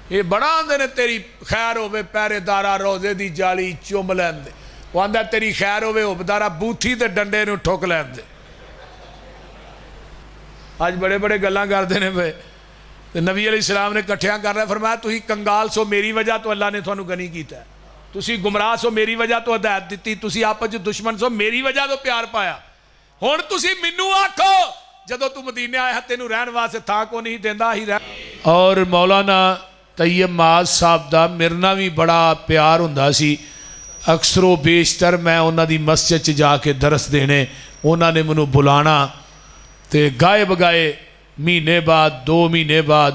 یہ بڑا آندے نے تیری خیر ہوئے پہرے دارا روزے دی جالی چوم لین دے، وہ آندہ تیری خیر ہوئے عبدارا بوتھی تے ڈنڈے نو ٹھوک لین دے۔ آج بڑے بڑے گلاں کر دینے پہ نبی علیہ السلام نے کٹھیاں کر رہا ہے، فرمایا تُسی کنگال سو میری وجہ تو اللہ نے تھانو گنی کیتا ہے، تُسی گمراہ سو میری وجہ تو ہدایت دیتی، تُسی آپس جو دشمن سو میری وجہ تو پیار پایا، ہن تُسی منو آکھو جدو تو مدینے آئے ہتے نو رہن واسے تھا کو نہیں دیندہ ہی رہن۔ اور مولانا طیب معاذ صاحب دا میرنا بھی بڑا پیار ہوندا سی، اکثر و بیشتر میں انہاں دی مسجد چ جا کے درس دینے، انہاں نے منو بلانا تے گائے بگائے مہینے بعد 2 مہینے بعد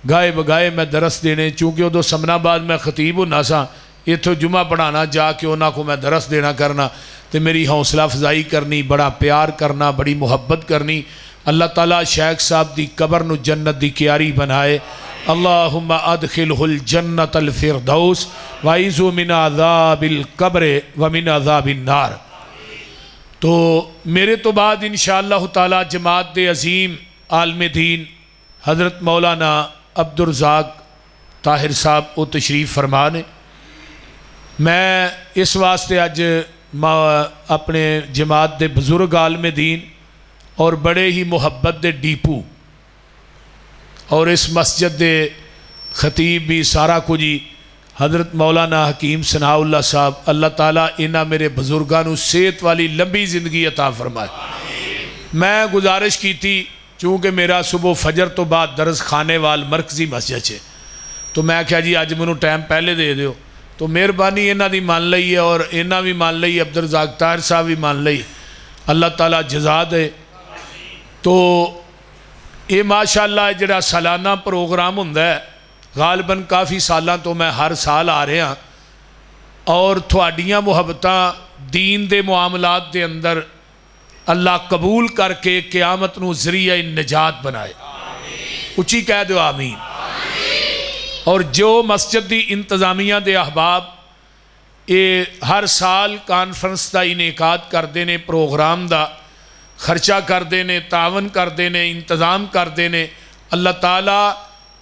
گائے بگائے میں درس دینے، چونکہ ادو سمنا بعد میں خطیب ہونا سا، اتھو جمعہ پڑھانا جا کے انہاں کو میں درس دینا کرنا تے میری حوصلہ افزائی کرنی، بڑا پیار کرنا، بڑی محبت کرنی۔ اللہ تعالیٰ شیخ صاحب دی قبر نو جنت دی کیاری بنائے، اللہم ادخلہ الجنت الفردوس وعیذو من عذاب القبر ومن عذاب النار۔ تو میرے تو بعد انشاءاللہ تعالیٰ جماعت عظیم عالم دین حضرت مولانا عبدالرزاق طاہر صاحب وہ تشریف فرمانے، میں اس واسطے اج اپنے جماعت دے بزرگ عالم دین اور بڑے ہی محبت دے ڈیپو اور اس مسجد دے خطیب بھی سارا کچھ ہی حضرت مولانا حکیم ثناء اللہ صاحب، اللہ تعالیٰ انہاں میرے بزرگانو صحت والی لمبی زندگی عطا فرمائے۔ میں گزارش کی تھی چونکہ میرا صبح فجر تو بعد درس خانے وال مرکزی مسجد ہے، تو میں کہا جی آج منو ٹائم پہلے دے دیو، تو مہربانی انہاں دی مان لئی ہے اور انہاں بھی مان لئی، عبدالرزاق طاہر صاحب بھی مان لئی، اللہ تعالیٰ جزا دے۔ تو یہ ماشاءاللہ جڑا سالانہ پروگرام ہوندا ہے، غالباً کافی سالاں تو میں ہر سال آ رہا ہاں، اور تھوڑیاں محبتاں دین دے معاملات دے اندر اللہ قبول کر کے قیامت نو ذریعہ نجات بنائے، اچھی کہہ دو آمین۔ اور جو مسجد دی انتظامیہ دے احباب یہ ہر سال کانفرنس دا انعقاد کر دینے، پروگرام دا خرچہ کر دینے، تعاون کر دینے، انتظام کر دینے، اللہ تعالیٰ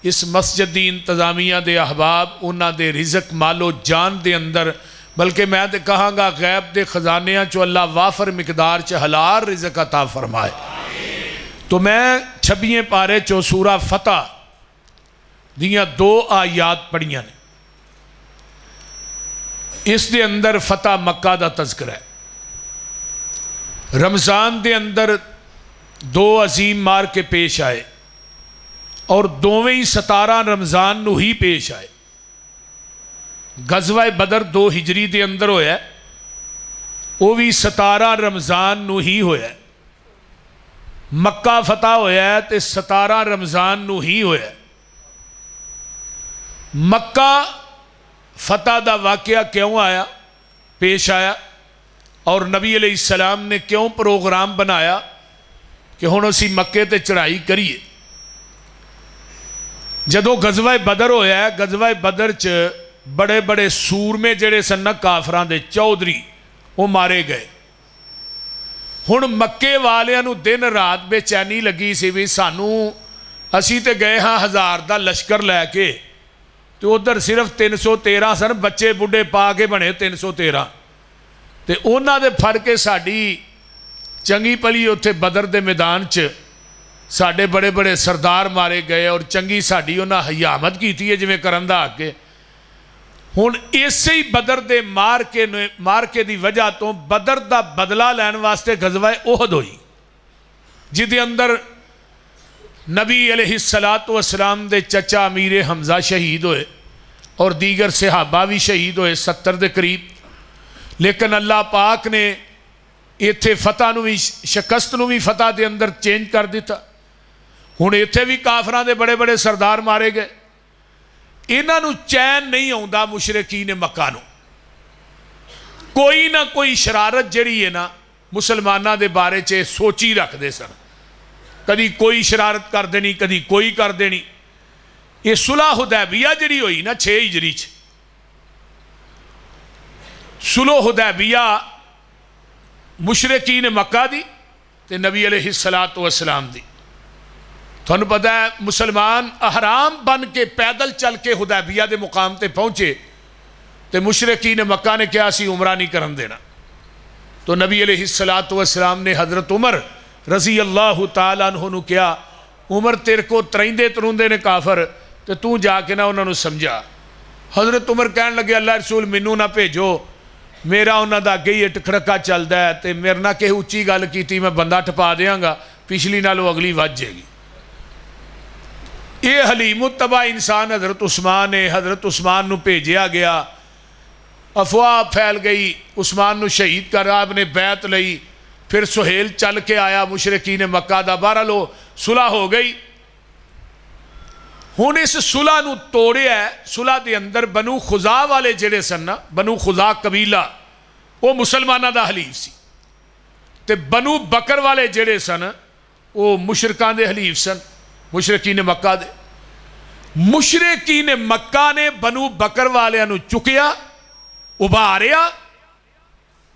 اس مسجد دی انتظامیہ دے احباب انہاں دے رزق مال و جان دے اندر، بلکہ میں تے کہاں گا غیب دے خزانیاں چو اللہ وافر مقدار چ حلال رزق عطا فرمائے۔ تو میں 26 پارے چو سورہ فتح دیاں 2 آیات پڑھیاں نے، اس دے اندر فتح مکہ دا تذکرہ ہے۔ رمضان دے اندر 2 عظیم مار کے پیش آئے اور دوویں ہی 17 رمضان نو ہی پیش آئے۔ غزوہ بدر 2 ہجری دے اندر ہویا ہے، وہ بھی 17 رمضان نو ہی ہویا ہے۔ مکہ فتح ہویا ہے تے 17 رمضان نو ہی ہویا ہے۔ مکہ فتح دا واقعہ کیوں آیا پیش آیا اور نبی علیہ السلام نے کیوں پروگرام بنایا کہ ہن اسی مکے تے چڑھائی کریے؟ جدو غزوہ بدر ہویا ہے، غزوہ بدر چ بڑے بڑے سورمے جڑے سن کافراں دے چودھری وہ مارے گئے۔ ہن مکے والیاں نو دن رات بے چینی لگی سی بھی سانو اسی تے گئے ہاں 1000 دا لشکر لے کے، تو ادھر صرف 313 سن، بچے بڑھے پا کے بنے 313، تے اونا دے پھڑ کے ساڑی چنگی پلی اتھے بدر دے میدان چ ساڑے بڑے بڑے سردار مارے گئے اور چنگی ساڑی انہا حیامت کی تھی ہے جویں کرندہ آکے۔ ہن اسی ہی بدر دے مار کے دی وجہ تو بدر دا بدلہ لین واسطے غزوہ احد ہوئی، جدے اندر نبی علیہ السلام دے چچا امیر حمزہ شہید ہوئے اور دیگر صحابہ بھی شہید ہوئے 70 دے قریب، لیکن اللہ پاک نے ایتھے فتح نو بھی شکست نو بھی فتح دے اندر چینج کر دیتا۔ ہن ایتھے بھی کافراں دے بڑے بڑے سردار مارے گئے، انہاں نو چین نہیں آوندا مشرکین مکہ نو، کوئی نہ کوئی شرارت جڑی ہے نا مسلمانہ دے بارے چے سوچی رکھ دے سن، کدی کوئی شرارت کر دینی کدی کوئی کر دینی۔ یہ صلح حدیبیہ جڑی ہوئی نا 6 ہجری چ، صلح حدیبیہ مشرکین مکہ دی تے نبی علیہ السلام دی، تھانوں پتہ ہے مسلمان احرام بن کے پیدل چل کے حدیبیہ دے مقام تے پہنچے تو مشرکین مکہ نے کیا سی عمرہ نہیں کرن دینا. تو نبی علیہ السلام نے حضرت عمر رضی اللہ تعالیٰ عنہ نو کیا عمر تیرے کو تریندے تروندے نے کافر تو جا کے نہ انہوں نے سمجھا. حضرت عمر کہنے لگے اللہ رسول منو نہ بھیجو میرا انہوں دا اگے ہی ٹکھڑکا چلدا ہے تے میرے نہ کہ اچھی گل کیتی میں بندہ ٹپا دیاں گا پچھلی نالوں اگلی وج جائے گی. یہ حلیم الطبع انسان حضرت عثمان ہے. حضرت عثمان نو بھیجیا گیا افواہ پھیل گئی عثمان نو شہید کر آپ نے بیعت لئی. پھر سہیل چل کے آیا مشرکین مکہ دا بہرحال صلح ہو گئی. ہن اس صلح نو توڑیا ہے. صلح دے اندر بنو خزاع والے جڑے سن نا بنو خزاع قبیلہ وہ مسلمانہ دا حلیف سی تے بنو بکر والے جڑے سن وہ مشرکان دے حلیف سن مشرکین مکہ دے. مشرکین مکہ نے بنو بکر والے نو چکیا ابھاریا.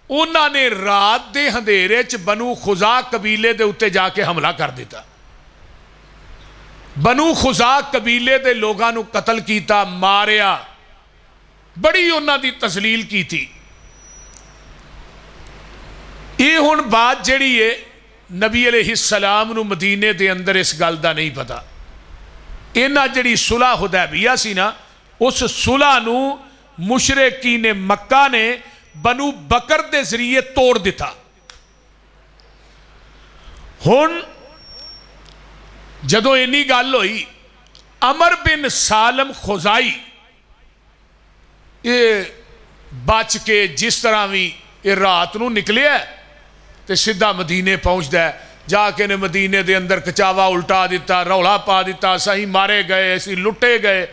انہوں نے رات دے اندھیرے چ بنو خزاع قبیلے دے اتے جا کے حملہ کر دیتا. بنو خزاع قبیلے دے لوگاں نو قتل کیتا ماریا بڑی انہاں دی تذلیل کی تھی. یہ ہن بات جڑی ہے نبی علیہ السلام نو مدینے دے اندر اس گل دا نہیں پتا. انہاں جڑی صلح حدیبیہ سی نا اس صلح نو مشرکین مکہ نے بنو بکر دے ذریعے توڑ دیتا. ہن جدو اینی گل ہوئی عمر بن سالم خزائی یہ بچ کے جس طرح بھی یہ رات نو نکلے ہے تو سیدھا مدینے پہنچ ہے. جا کے نے مدینے دے اندر کچاوا الٹا دیتا رولا پا دیتا سہی مارے گئے اسی لٹے گئے.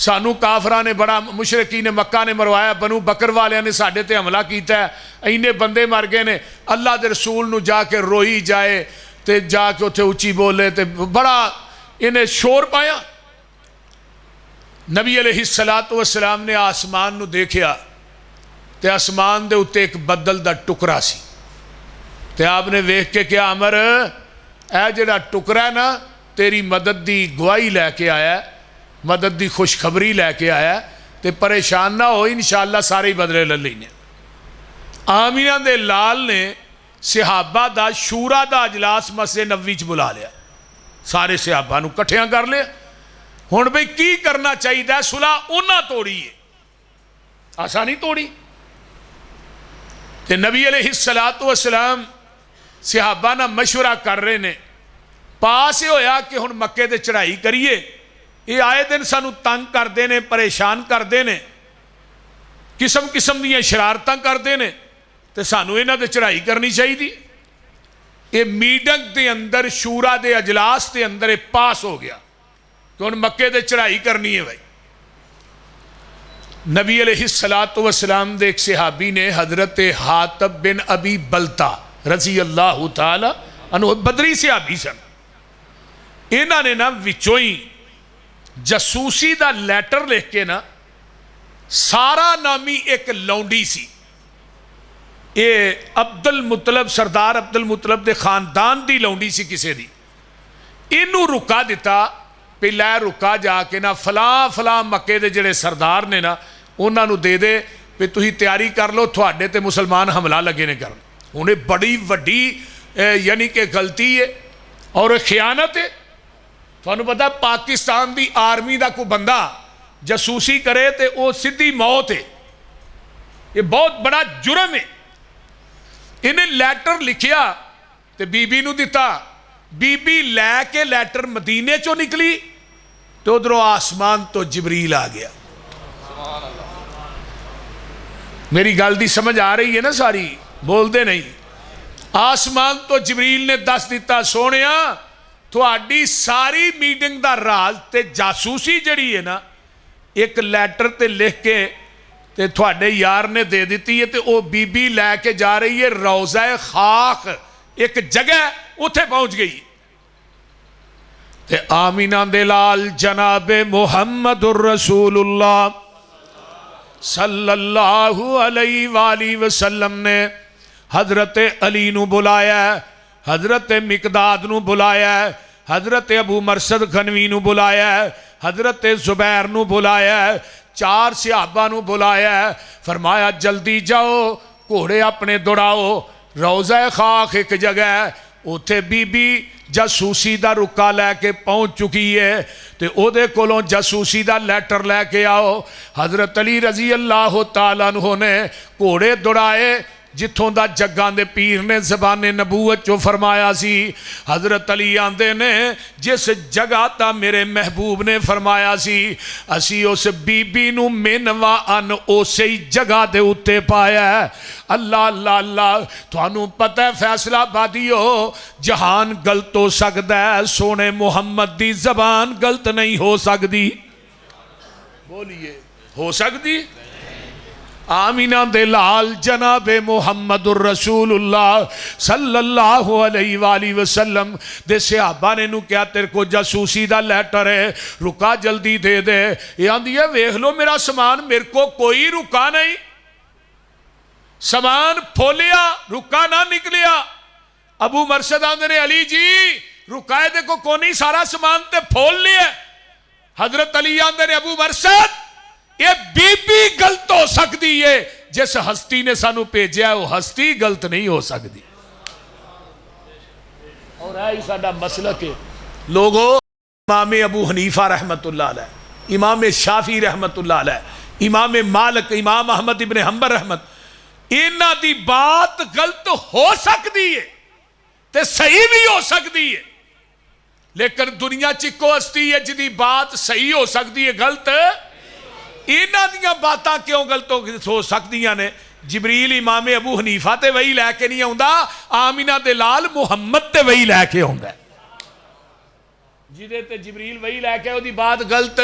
سانو کافران نے بڑا مشرکین مکہ نے مروایا بنو بکر والے نے ساڑھے تے حملہ کیتا ہے اینے بندے مر گئے نے. اللہ دے رسول نو جا کے روئی جائے تے جا کے اتھے اچھی بولے تے بڑا انہیں شور پایا. نبی علیہ السلام نے آسمان نو دیکھیا تے آسمان دے اتے ایک بدل دا ٹکرا سی تے آپ نے ویکھ کے کیا عمر اے جڑا ٹکرا ہے نا تیری مدد دی گواہی لے کے آیا ہے مدد دی خوشخبری لے کے آیا ہے تے پریشان نہ ہو انشاءاللہ سارے ہی بدلے لے لینے. آمینہ دے لال نے صحابہ دا شورا دا اجلاس مسجد نبوی چ بلا لیا سارے صحابہ نو کٹھیاں کر لیا. ہن بھئی کی کرنا چاہیے دا صلح انہاں توڑی ہے آسانی توڑی. تے نبی علیہ السلام صحابہ نہ مشورہ کر رہے نے پاس یہ ہویا کہ ہن مکے دے چڑھائی کریے یہ آئے دن سانو تنگ کر دینے پریشان کر دینے قسم قسم دیاں شرارتاں کر دینے تے سانو انہاں دے چڑھائی کرنی چاہیے دی. یہ میٹنگ دے اندر شورا دے اجلاس دے اندر پاس ہو گیا کہ ہن مکے دے چڑھائی کرنی ہے بھائی. نبی علیہ السلام دے ایک صحابی نے حضرت حاتب بن ابی بلتا رضی اللہ تعالی عنہ بدری صحابی سن. انہاں نے نا وچوئی جاسوسی دا لیٹر لکھ کے نا سارا نامی ایک لونڈی سی یہ عبد المطلب سردار عبد المطلب دے خاندان دی لونڈی سی کسے دی انہوں رکا دیتا پہ لے رکا جا کے نا فلاں فلاں مکے دے جڑے سردار نے نا انہاں نو دے دے پہ تو ہی تیاری کر لو تھوڑے تے مسلمان حملہ لگے نے کرن. انہیں بڑی وڈی یعنی کہ غلطی ہے اور خیانت ہے. تھانوں پتہ پاکستان دی آرمی دا کوئی بندہ جاسوسی کرے تے وہ سیدھی موت ہے. یہ بہت بڑا جرم ہے. انہیں لیٹر لکھیا تے بی بی نو دیتا بی بی لے کے لیٹر مدینے چو نکلی تو ادھروں آسمان تو جبریل آ گیا. میری گل دی سمجھ آ رہی ہے نا ساری بول دے نہیں. آسمان تو جبریل نے دس دیتا سونیا تھوڑی ساری میٹنگ دا راز تے جاسوسی جڑی ہے نا ایک لیٹر تے لکھ کے تے تھوڑے یار نے دے دیتی ہے تے او بی بی لے کے جا رہی ہے روضہ خاک ایک جگہ اتھے پہنچ گئی تے آمینہ دلال جناب محمد الرسول اللہ صلی اللہ علیہ وآلہ وسلم نے حضرت علی نو بلایا ہے حضرت مقداد نو بلایا ہے حضرت ابو مرثد غنوی نو بلایا ہے، حضرت زبیر نو بلایا ہے، 4 صحابہ نو بلایا ہے، فرمایا جلدی جاؤ گھوڑے اپنے دوڑاؤ، روضہ خاک ایک جگہ ہے اوتھے بی بی جاسوسی دا رکا لے کے پہنچ چکی ہے تے او دے کولوں جاسوسی دا لیٹر لے کے آؤ۔ حضرت علی رضی اللہ تعالیٰ عنہ نے گھوڑے دوڑائے جتھوں دا جگان دے پیر نے زبان نبوت چو فرمایا سی۔ حضرت علی آندے نے جس جگہ تا میرے محبوب نے فرمایا سی اسی اس بی بی نو منوا ان اسی جگہ دے اتے پایا ہے۔ اللہ اللہ اللہ، تھانوں پتہ ہے فیصلہ آبادی ہو جہان غلط ہو سکتا ہے، سونے محمد دی زبان غلط نہیں ہو سکتی، بولیے ہو سکتی؟ آمینہ دے لال جناب محمد الرسول اللہ صلی اللہ علیہ وآلہ وسلم دے صحابہ نے نو کیا تیرے کو جاسوسی دا لیٹر ہے، رکا جلدی دے دے۔ یہ آندھی ہے ویکھ لو میرا سامان، میرے کو کوئی رکا نہیں، سامان پھولیا رکا نہ نکلیا۔ ابو مرثد آندھے نے علی جی رکائے دے کو کونی سارا سامان تے پھول لیا۔ حضرت علی آندھے نے ابو مرثد یہ بی بی غلط ہو سکتی ہے، جس ہستی نے سانو بھیجا ہے وہ ہستی غلط نہیں ہو سکتی۔ اور ہے ساڈا مسلک ہے لوگوں، امام ابو حنیفہ رحمت اللہ علیہ، امام شافعی رحمت اللہ علیہ، امام مالک، امام احمد ابن حنبل رحمت، انہاں دی بات غلط ہو سکتی ہے تے صحیح بھی ہو سکتی ہے، لیکن دنیا چکو ہستی ہے جدی بات صحیح ہو سکتی ہے غلط انہاں دیاں باتاں کیوں غلط ہو سکتیاں نے؟ جبریل امام ابو حنیفہ تے وہی لے کے نہیں آؤندا، آمینہ دے لال محمد تے وہی لے کے آؤندا ہے، جدے تے جبریل وہی لے کے او دی بات غلط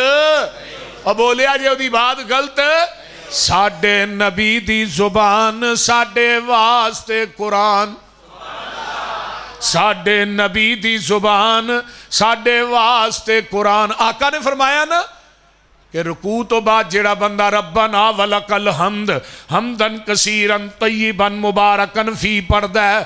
اور بولیا جے او دی بات غلط۔ ساڈے نبی دی زبان ساڈے واسطے قرآن، ساڈے نبی دی زبان ساڈے واسطے قرآن۔ آقا نے فرمایا نا کہ رکوع تو بعد جڑا بندہ ربنا ولک الحمد حمدن کثیرن طیبن مبارکن فی پڑھدا ہے،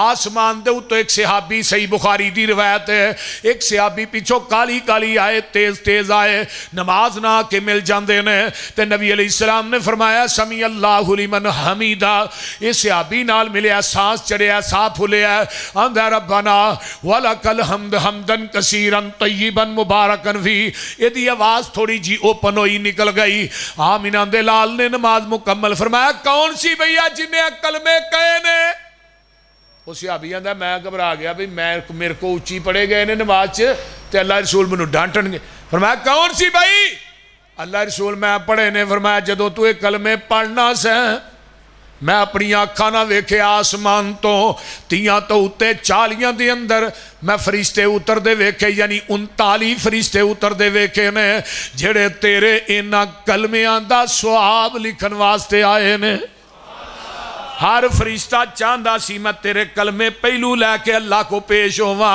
آسمان دے تو ایک صحابی، صحیح بخاری دی روایت ہے، ایک صحابی پیچھو کالی کالی آئے، تیز تیز آئے، نماز نہ کے مل جاندے نے تے نبی علیہ السلام نے فرمایا سمی اللہ لمن حمیدہ، یہ صحابی نال ملیا، سانس چڑھیا، سا پھولیا، آندھا ربنا ولک الحمد حمدن کثیرن طیبن مبارکن فی، یہ دی آواز تھوڑی جی اوپن ہوئی نکل گئی۔ آمینہ دے لال نے نماز مکمل فرمایا کون سی بھیا جنہیں کلمے کہے نے؟ وہ صحابی آندھا میں گھبرا گیا بھئی میرے کو اونچی پڑے گئے نے نماز چ تے اللہ رسول منو ڈانٹن گے۔ فرمایا کون سی بھائی؟ اللہ رسول میں پڑھے نے۔ فرمایا جدو تو ایک کلمے پڑھنا سے میں اپنی آنکھاں نہ ویکھے آسمان تو تیاں تو اتے 40 دے اندر میں فرشتے اتر دے ویکھے، یعنی 39 فرشتے اتر دے ویکھے نے جڑے تیرے انہاں کلمیاں دا ثواب لکھن واسطے آئے نے۔ ہر فرشتہ چاندہ سی میں تیرے کلمے پہلو لے کے اللہ کو پیش ہوا۔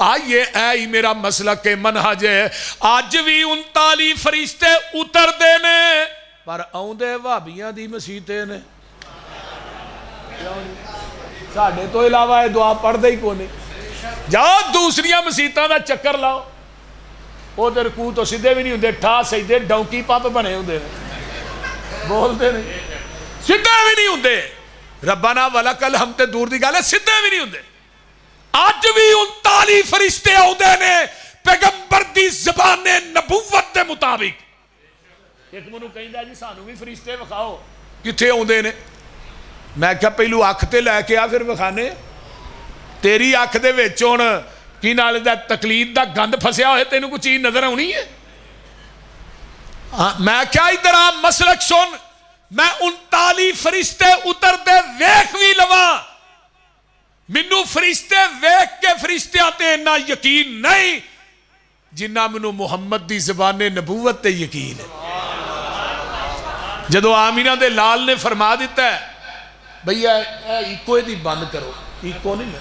آئیے اے میرا مسلک منہج ہے، آج بھی 39 فرشتے اتر دے نے پر آؤندے وہابیاں دی مسیطے نے، ساڑھے تو علاوہ ہے دعا پڑھ دے ہی کونے۔ جاؤ دوسریاں مسیطاں دا چکر لاؤ، وہ دے رکوع تو سدھے بھی نہیں ہوندے، ٹھا سجدے ڈونکی پاپ بنے ہوندے بولتے نہیں، سدھے بھی نہیں ہوندے، ربنا ولک الحمد تے دور دی گل ہے، سدھے بھی نہیں ہوندے۔ آج بھی 39 فرشتے ہوندے نے پیغمبر دی زبان نبوت دے مطابق۔ ایک منو کہندا جی سانو بھی فرشتے وکھاؤ، کتھے ہوندے نے؟ میں کہا پہلو اکھ تے لے کے آ پھر وکھانے، تیری اکھ دے وچ ہن کی نال دا تقلید دا گند پھسیا ہوئے تینوں کوئی چیز نظر آنی ہے؟ میں کیا ادھر آ مسلک سن، میں 39 فرشتے اتر دے ویکھ بھی لواں، منو فرشتے ویکھ کے فرشتے آتے اتنا یقین نہیں جنہ منو محمد دی زبان نبوت تے یقین ہے۔ جدو آمینہ دے لال نے فرما دیتا ہے بھئیہ ایکو دی بند کرو، ایکو نہیں میں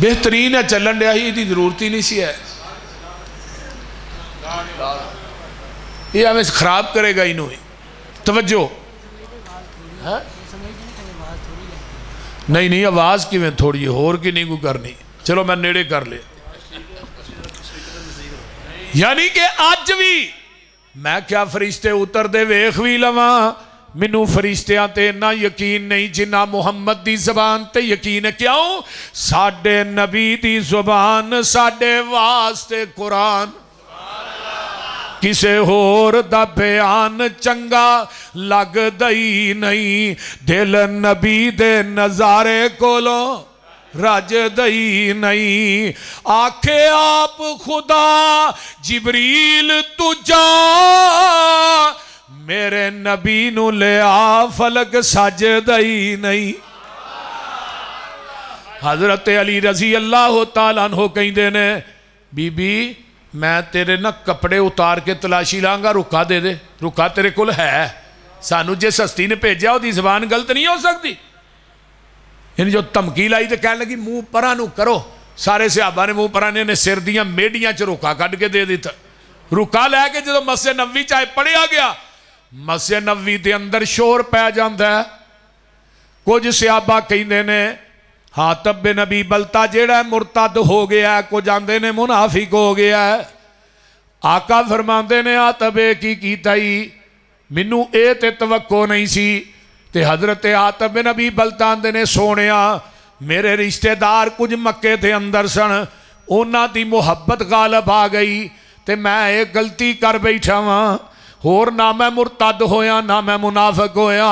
بہترین ہے چلن دیا ہی دی ضرورت ہی نہیں سی ہے، یہ ہمیں خراب کرے گا انہوں ہی۔ توجہ نہیں نہیں آواز کی میں تھوڑی ہور کی نہیں کو کرنی چلو میں نیڑے کر لے یعنی کہ آج بھی میں کیا فرشتے اتر دے ویخ بھی لواں منو فرشتیاں تے اتنا یقین نہیں جنہ محمد دی زبان تے یقین ہے کیوں ساڈے نبی دی زبان ساڈے واسطے قرآن کسے ہور دا بیان چنگا لگ دئی نہیں دل نبی دے نظارے کولوں رج دئی نہیں آکھے آپ خدا جبریل تجا میرے نبی نو لے آ فلک سج دئی نہیں حضرت علی رضی اللہ تعالیٰ عنہ کہیں دینے بی بی میں تیرے نہ کپڑے اتار کے تلاشی لانگا رکا دے دے رکا تیرے کل ہے سانو جس ہستی نے بھیجا دی زبان غلط نہیں ہو سکتی یعنی جو تمکی لائی تو کہنے لگی منہ پرانو کرو سارے صحابہ نے منہ پرانے نے سر دیاں میڈیاں چ رکا کٹ کے دے دیتا رکا لے کے جدو مسجد نبوی چاہے پڑھیا گیا مسجد نبوی دے اندر شور پہ جاندا ہے کچھ صحابہ کہندے نے حاتب بن ابی بلتا جیڑا ہے مرتد ہو گیا ہے کو جاندے نے منافق ہو گیا ہے آقا فرماندے نے حاتب کی کیتا ہی منو اے تے توقع نہیں سی تے حضرت حاتب بن ابی بلتا اندے نے سونیا میرے رشتہ دار کچھ مکے دے اندر سن اونا دی محبت غالب آ گئی تے میں ایک غلطی کر بیٹھا ہاں اور نہ میں مرتد ہویا نہ میں منافق ہویا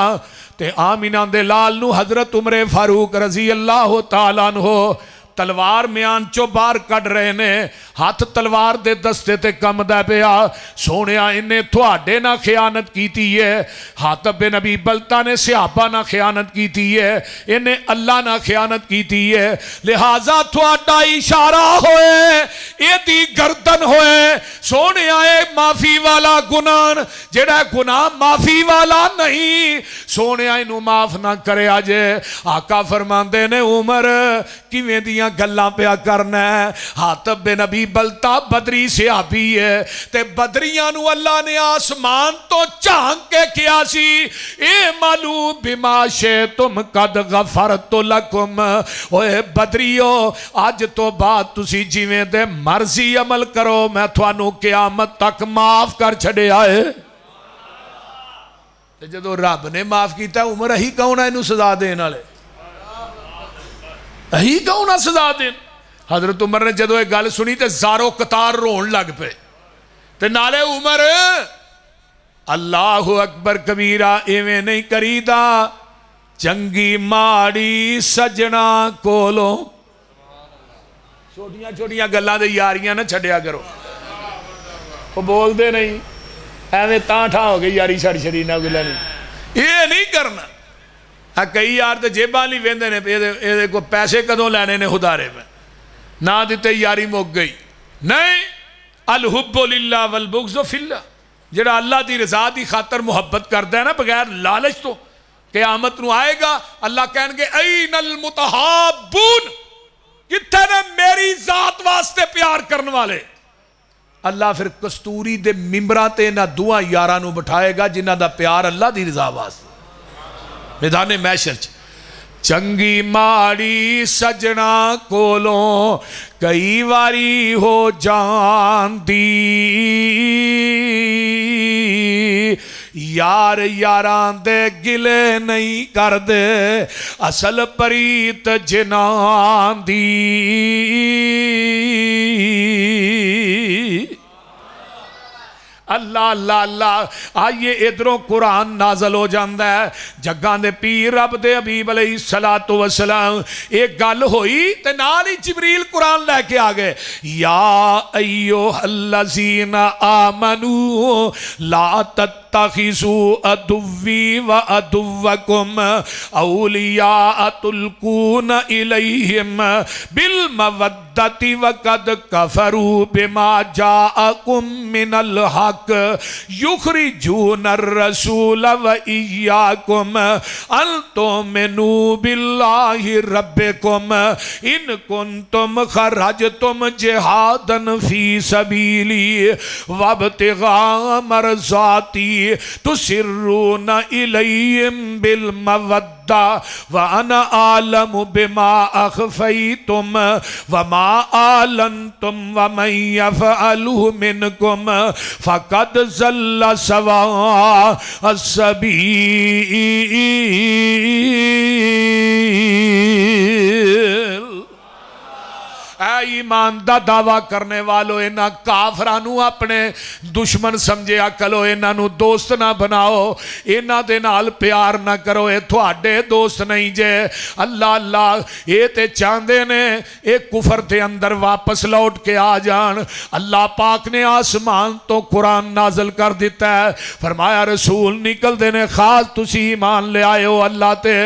تے آمینہ دے لال نو حضرت عمر فاروق رضی اللہ تعالیٰ عنہ تلوار میان چو بار کٹ رہے نے ہاتھ تلوار دے دستے تے کم دے پیا سونیا انہیں تھوڑے نہ خیانت کیتی ہے حاتب بن ابی بلتا نے صحابہ نہ خیانت کیتی ہے انہیں اللہ نہ خیانت کیتی ہے لہٰذا تھوڑا اشارہ ہوئے اے دی گردن ہوئے سونیا اے معافی والا گناہ جڑا گناہ معافی والا نہیں سونیا انہوں معاف نہ کرے آجے آقا فرماندے نے عمر کیویں دیاں گلاں پیا کرنا ہے حاتب بن ابی بلتا بدری صحابی ہے تے بدریاں نو اللہ نے آسمان تو چانک کے کیا سی اے مالو بما شئتم قد غفرت لکم اوے بدریو آج تو بات تسی جیویں دے مرضی عمل کرو میں تھوانو قیامت تک معاف کر چھڑے آئے تے جدو رب نے معاف کیتا عمر ہی کون ہے انہوں سزا دینا لے ہی کہوں نہ سزا دین حضرت عمر نے جدو ایک گل سنی تے زارو قطار رون لگ پہ تے نالے عمر اللہ اکبر کبیرہ ایویں نہیں کریدا چنگی ماڑی سجنا کولو چھوٹیاں چھوٹیاں گلاں دے یاریاں نہ چھڑیا کرو وہ بول دے نہیں ایویں تاں ٹھا ہو گئی یاری چھڑ چھڑی نہ گلا نہیں یہ نہیں کرنا کئی یار تے جیباں نہیں ویندے نے اے کو پیسے کدوں لینے نے خدارے میں نہ دیتے یاری موک گئی نہیں الحب للہ والبغض فی اللہ جڑا اللہ دی رضا دی خاطر محبت کرتا ہے نا بغیر لالچ تو قیامت نو آئے گا اللہ کہن گے این المتحابون کتنے نے میری ذات واسطے پیار کرنے والے اللہ پھر کستوری دے ممبرہ تے نہ دعا یارانو بٹھائے گا جنہ دا پیار اللہ دی رضا واسطے میدان محشر چنگی ماڑی سجنا کولوں کئی واری ہو جان دی یار یاران دے گلے نہیں کر دے اصل پریت جنان دی اللہ اللہ اللہ آئیے ادھروں قرآن نازل ہو جاندہ ہے جگان دے پیر رب دے حبیب علیہ السلام ایک گل ہوئی تے نالی جبریل قرآن لے کے آگئے یا ایوہ الذین آمنوا لا تتخذوا عدوی و عدوکم اولیاء تلقون الیہم بالمودت وقد کفروا بما جاءکم من الحق یخرجون الرسول و ایاکم ان تؤمنوا باللہ ربکم ان کنتم خرجتم جہادا فی سبیلی وابتغاء مرضاتی تسرون الیہم بالمودہ وانا اعلم بما اخفیتم وما اعلنتم ومن یفعلہ منکم فقد ضل سواء السبیل۔ اے ایمان دا دعویٰ کرنے والو، انہاں کافرانو اپنے دشمن سمجھیا کرو، انہاں نو دوست نہ بناؤ، انہاں دے نال پیار نہ کرو، اے تھوڑے دوست نہیں جے۔ اللہ اللہ اے تے چاندے نے اے کفر دے اندر واپس لوٹ کے آ جان۔ اللہ پاک نے آسمان تو قرآن نازل کر دیتا ہے، فرمایا رسول نکل دینے خاص تسی ایمان لے آئے ہو اللہ تے،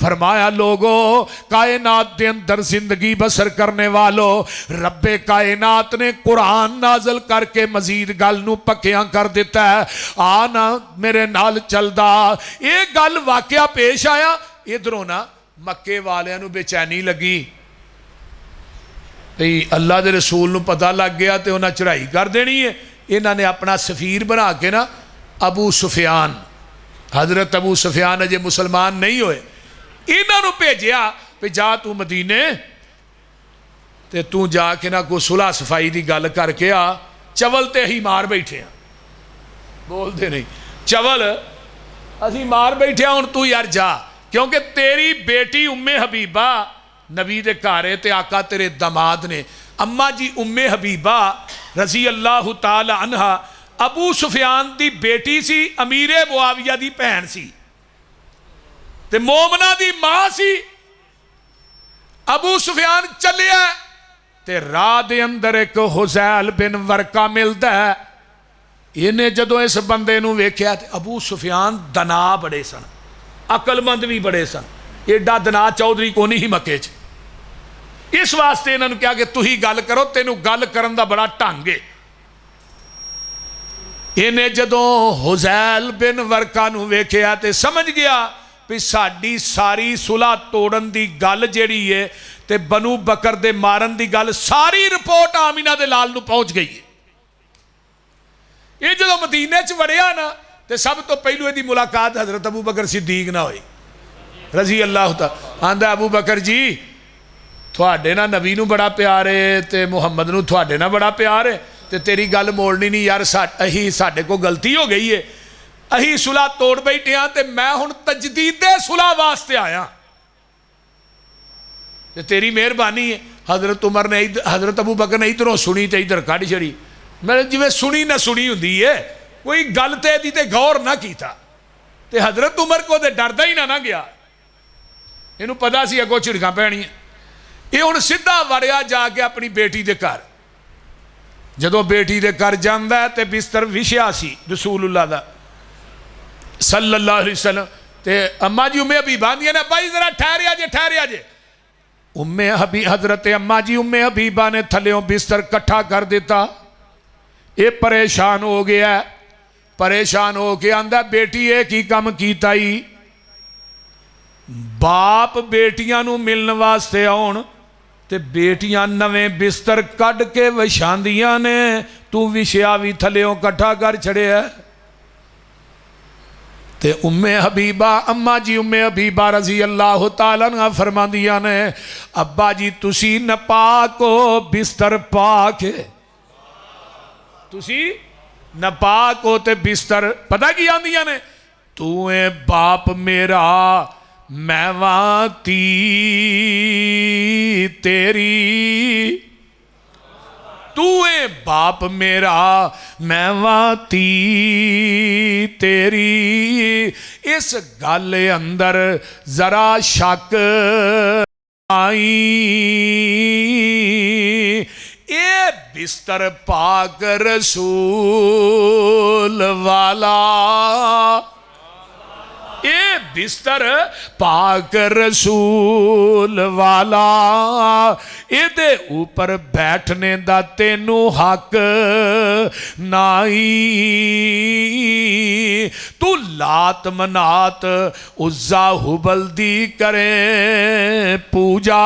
فرمایا لوگو کائنات دے اندر زندگی بسر کرنے والو رب کائنات نے قرآن نازل کر کے مزید گل نو پکیاں کر دیتا ہے۔ آنا میرے نال چلدا، ایک گل واقعہ پیش آیا، ادھروں نا مکے والیاں نو بے چینی لگی، اللہ دے رسول نو پتہ لگ گیا تے انہاں چڑھائی کر دینی ہے۔ انہاں نے اپنا سفیر بنا کے نا ابو سفیان، حضرت ابو سفیان اجے مسلمان نہیں ہوئے، انہاں نو بھیجیا پہ جا تو مدینے تے تو جا کے نہ کوئی صلح صفائی دی گل کر کے آ، چول تے ہی مار بیٹھے ہیں، بول دے نہیں چول اسی مار بیٹھے ہیں، تو یار جا، کیونکہ تیری بیٹی ام حبیبہ نبی دے کارے تے آقا تیرے داماد نے، اماں جی ام حبیبہ رضی اللہ تعالی عنہ ابو سفیان دی بیٹی سی، امیر معاویہ دی بہن سی تے مومنہ دی ماں سی۔ ابو سفیان چلیا تے راہ دے اندر ایک حزیل بن ورقہ ملتا ہے، انہیں جدو اس بندے نو ویکھیا تے ابو سفیان دنا بڑے سن، عقل مند بھی بڑے سن، ایڈا دنا چودھری کو نہیں مکے چ، اس واسطے انہوں نے کہا کہ تو ہی گل کرو، تینو گل کرن دا بڑا ٹانگے۔ انہیں جدو حزیل بن ورقہ نو ویکھیا تے سمجھ گیا پہ ساڑی ساری صلح توڑن دی گل جیڑی ہے تے بنو بکر دے مارن دی گل ساری رپورٹ آمینہ دے لال نو پہنچ گئی ہے۔ یہ جدو مدینے چ وڑیا نا تے سب تو پہلو دی ملاقات حضرت ابو بکر صدیق نہ ہوئی رضی اللہ تعالی۔ آندہ ابو بکر جی تھوڑے نا نبی نو بڑا پیار ہے تے محمد نو تھوڑے نا بڑا پیار ہے تے تیری گل موڑنی نہیں یار، اہی ساڑے کو غلطی ہو گئی ہے، اہی صلح توڑ بیٹھے ہیں تے میں ہن تجدید صلح واسطے آیا تے تیری مہربانی ہے۔ حضرت عمر نے حضرت ابو بکر نے ادھروں سنی تے ادھر کھڑ چھڑی، میں جویں سنی نہ سنی ہوندی ہے، کوئی گل تے دی تے غور نہ کیتا تے حضرت عمر کو تے ڈردا ہی نہ گیا، انہوں پتہ سی اگوں چھڑکاں پینی ہے۔ یہ ہن سیدھا وڑیا جا کے اپنی بیٹی دے گھر، جدو بیٹی دے گھر جاندا ہے تے بستر وچھیا سی رسول اللہ دا صلی اللہ علیہ وسلم تے اماں جی امیں حبیبہ آندیاں نے بھائی ذرا ٹھہریا جے حضرت اماں جی امیں حبیبہ نے تھلیوں بستر کٹھا کر دیتا، یہ پریشان ہو گیا ہے، پریشان ہو کے آندہ بیٹی ایک ہی کم کیتا ہی، باپ بیٹیاں نو ملن واسطے آن تے بیٹیاں نویں بستر کڈ کے وشاندیاں نے، تو وشیا بھی تھلیوں کٹھا کر چھڑے ہے۔ تے حبیبہ اماں جی حبیبہ رضی اللہ تعالیٰ عنہ فرما دیا نے ابا جی تسی نپاکو بستر پاکے، تسی نپاکو تے بستر پتہ کی آندیاں نے تو اے باپ میرا میں وانتی تیری، تو اے باپ میرا میں وانتی تیری۔ اس گل اندر ذرا شک آئی، اے بستر پاک رسول والا، اے بستر پاک رسول والا، اے دے اوپر بیٹھنے دا تینو حق نائی، تو لات منات عزا حبل دی کرے پوجا،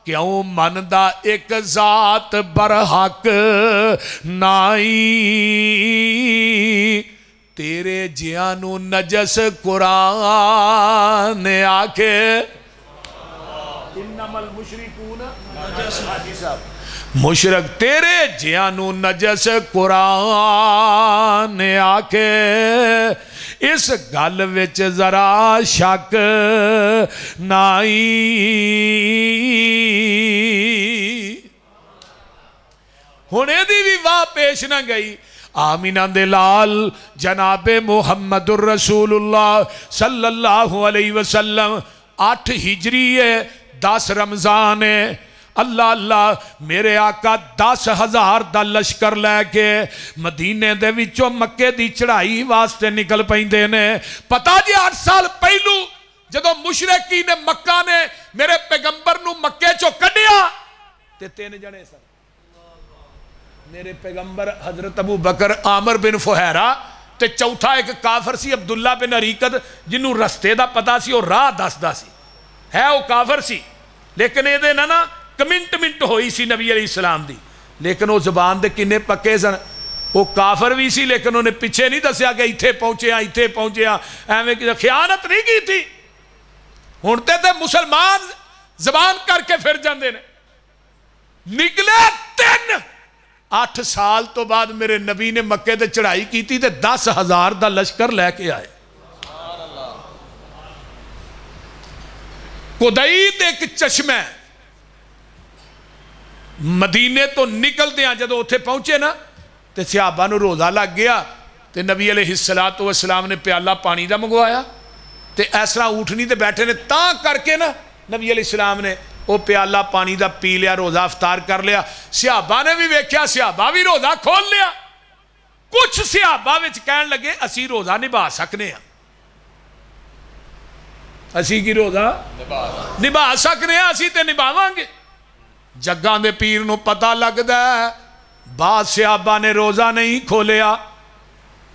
کیوں من دا ایک ذات برحق نائی، تیرے جیاں نو نجس قرآن آکھے انما المشرکون نجس حاجی صاحب مشرک تیرے جیاں نو نجس قرآن آکھے اس گل وچ ذرا شک نائی ہونے دی بھی واہ پیش نہ گئی آمینہ دے لال جناب محمد الرسول اللہ صلی اللہ علیہ وسلم 8 ہجری ہے 10 رمضان ہے اللہ اللہ میرے آقا 10,000 دا لشکر لے کے مدینے دے وچوں مکے دی چڑھائی واسطے نکل پیندے نے پتہ جی 8 سال پہلو جدو مشرکین مکہ نے میرے پیغمبر نو مکے چو کڈیا تے 3 جنے سن میرے پیغمبر حضرت ابو بکر عامر بن فہیرہ تے چوتھا ایک کافر سی عبداللہ بن عریقد جنہوں رستے دا پتا سی اور راہ دسدا سی ہے وہ کافر سی لیکن یہ دے نا کمنٹ ہوئی سی نبی علیہ السلام دی لیکن وہ زبان دے کنے پکے سن وہ کافر بھی سی لیکن انہیں پیچھے نہیں دسیا کہ ایتھے پہنچے ایویں خیانت نہیں کی تھی ہونتے تھے مسلمان زبان کر کے پھر جاندے نے نکلے 8 سال تو بعد میرے نبی نے مکے تے چڑھائی کی تھی تے 10,000 دا لشکر لے کے آئے قدید ایک چشمہ ہے مدینے تو نکل دیا جدو اتھے پہنچے نا تے صحابہ نو روزہ لگ گیا تے نبی علیہ السلام نے پیالہ پانی دا منگوایا تے ایسا اٹھنی تے بیٹھے نے تاں کر کے نا نبی علیہ السلام نے وہ پیالہ پانی دا پی لیا روزہ افطار کر لیا صحابہ نے بھی ویکھیا صحابہ بھی روزہ کھول لیا کچھ صحابہ وچ کہن لگے اسی روزہ نبھا سکنے ہیں اسی کی روزہ نبھا سکنے ہیں اسی تے نبھاواں گے جگاں دے پیر نو پتہ لگدا ہے بعض صحابہ نے روزہ نہیں کھولیا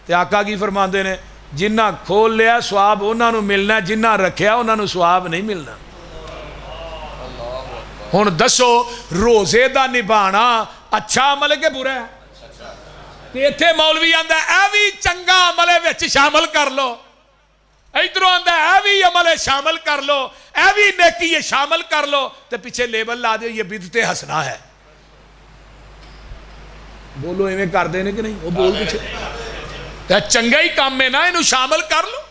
تے آقا کی فرماندے نے جنہ کھول لیا ثواب انہاں نو ملنا جنہ رکھیا انہاں نو ثواب نہیں ملنا ہن دسو روزے دا نبھانا اچھا عمل ہے کہ برا ہے تے ایتھے مولوی آندا اے وی چنگا عمل وچ شامل کر لو ادھروں آندا اے وی عمل شامل کر لو اے وی نیکی شامل کر لو تے پیچھے لیبل لا دے یہ بدعت حسنہ ہے بولو ایویں کر دینے کہ نہیں وہ بول پیچھے تے چنگا ہی کام میں نا انہوں شامل کر لو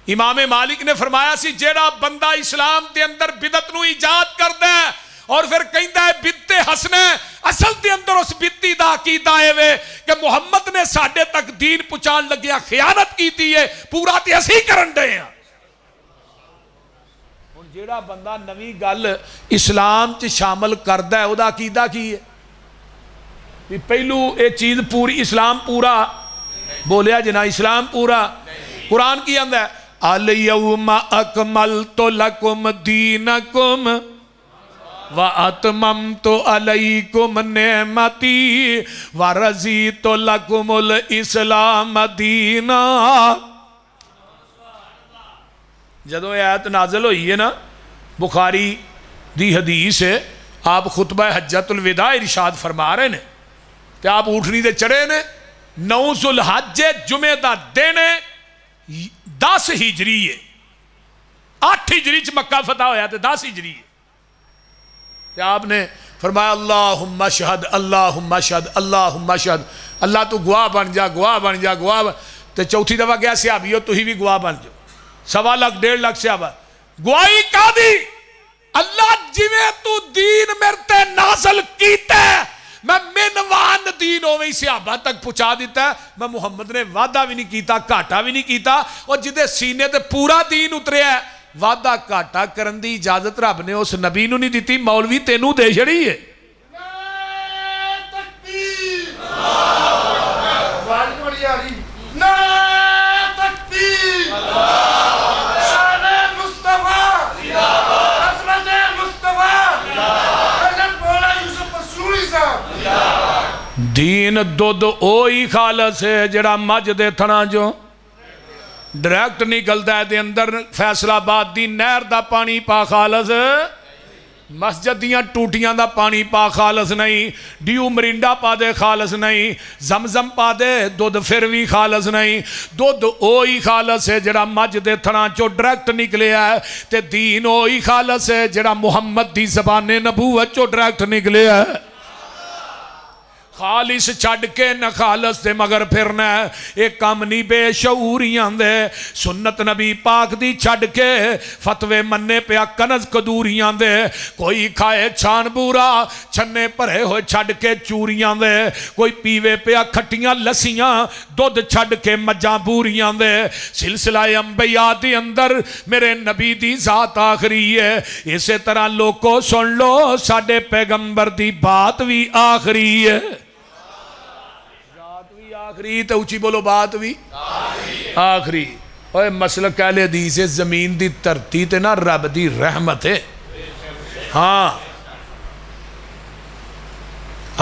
امام مالک نے فرمایا سی جیڑا بندہ اسلام دے اندر بدعت نو ایجاد کردا ہے اور پھر کہندا ہے بدعت حسنہ اصل دے اندر اس بدعت دا عقیدہ ہے کہ محمد نے ساڈے تک دین پہنچان لگیا خیانت کیتی ہے پورا تے اسی کرن دے ہیں ہن جیڑا بندہ نویں گل اسلام چ شامل کردا ہے او دا عقیدہ کی ہے کہ پہلو اے چیز پوری اسلام پورا بولیا جنا اسلام پورا قرآن کی آندا ہے الیوم اکملت لکم دینکم وَأَتْمَمْتُ عَلَيْكُمْ نِعْمَتِي وَرَضِيتُ لَكُمُ الْإِسْلَامَ دِينًا جدو یہ آیت نازل ہوئی ہے نا بخاری دی حدیث ہے آپ خطبہ حجت الوداع ارشاد فرما رہے ہیں کہ آپ اٹھنی دے چڑھے نے 9 ذوالحج جمعہ دا دن 10 ہجری ہے 8 ہجری چ مکہ فتح ہویا تے 10 ہجری ہے کہ آپ نے فرمایا اللہم اشہد اللہم اشہد اللہم اشہد اللہ تو گواہ بن جا گواہ بن جا گواہ بن تے چوتھی دفعہ گیا صحابیو تو ہی بھی گواہ بن جاؤ 1.25 لاکھ 1.5 لاکھ صحابہ گواہی کا دی اللہ جویں تو دین مرتے نازل کیتے میں منوان دین ہوئی صحابہ تک پہنچا دیتا ہے میں محمد نے وعدہ بھی نہیں کیتا گھاٹا بھی نہیں کیتا اور جدے سینے تے پورا دین اترے ہے وعدہ گھاٹا کرن دی اجازت رب نے اس نبی نو نہیں دیتی مولوی تینوں دے چھڑی ہے دین دودھ اوہی خالص ہے جڑا مجھ دے تھنا جو ڈائریکٹ نکلتا ہے دے اندر فیصلہ آباد دی نہر دا پانی پا خالص مسجد دیاں ٹوٹیاں دا پانی پا خالص نہیں، ڈیو مرینڈا پا دے خالص نہیں، زمزم پا دے دودھ پھر بھی خالص نہیں۔ دودھ اوہی خالص ہے جڑا مجھ دے تھنا چو ڈائریکٹ نکلے ہے، تے دین اوہی خالص ہے جڑا محمد دی زبان نبوت چو ڈائریکٹ نکلے ہے۔ خالص چھڑ کے نہ خالص دے مگر پھرنا ہے، ایک کام نہیں بے شعوریاں دے، سنت نبی پاک دی چھڑ کے فتوے مننے پیا کنز قدوریاں دے، کوئی کھائے چھان بورا چھنے پرے ہوئے چھڑ کے چوریاں دے، کوئی پیوے پیا کھٹیاں لسیاں دودھ چھڑ کے مجاں بوریاں دے۔ سلسلہ انبیاء دی اندر میرے نبی دی ذات آخری ہے، اسی طرح لوگوں سن لو ساڑھے پیغمبر دی بات بھی آخری ہے۔ آخری تو اچھی بولو بات بھی آخری۔ اوہ مسلک اہل حدیث زمین دی ترتی تے نا رب دی رحمت ہے۔ ہاں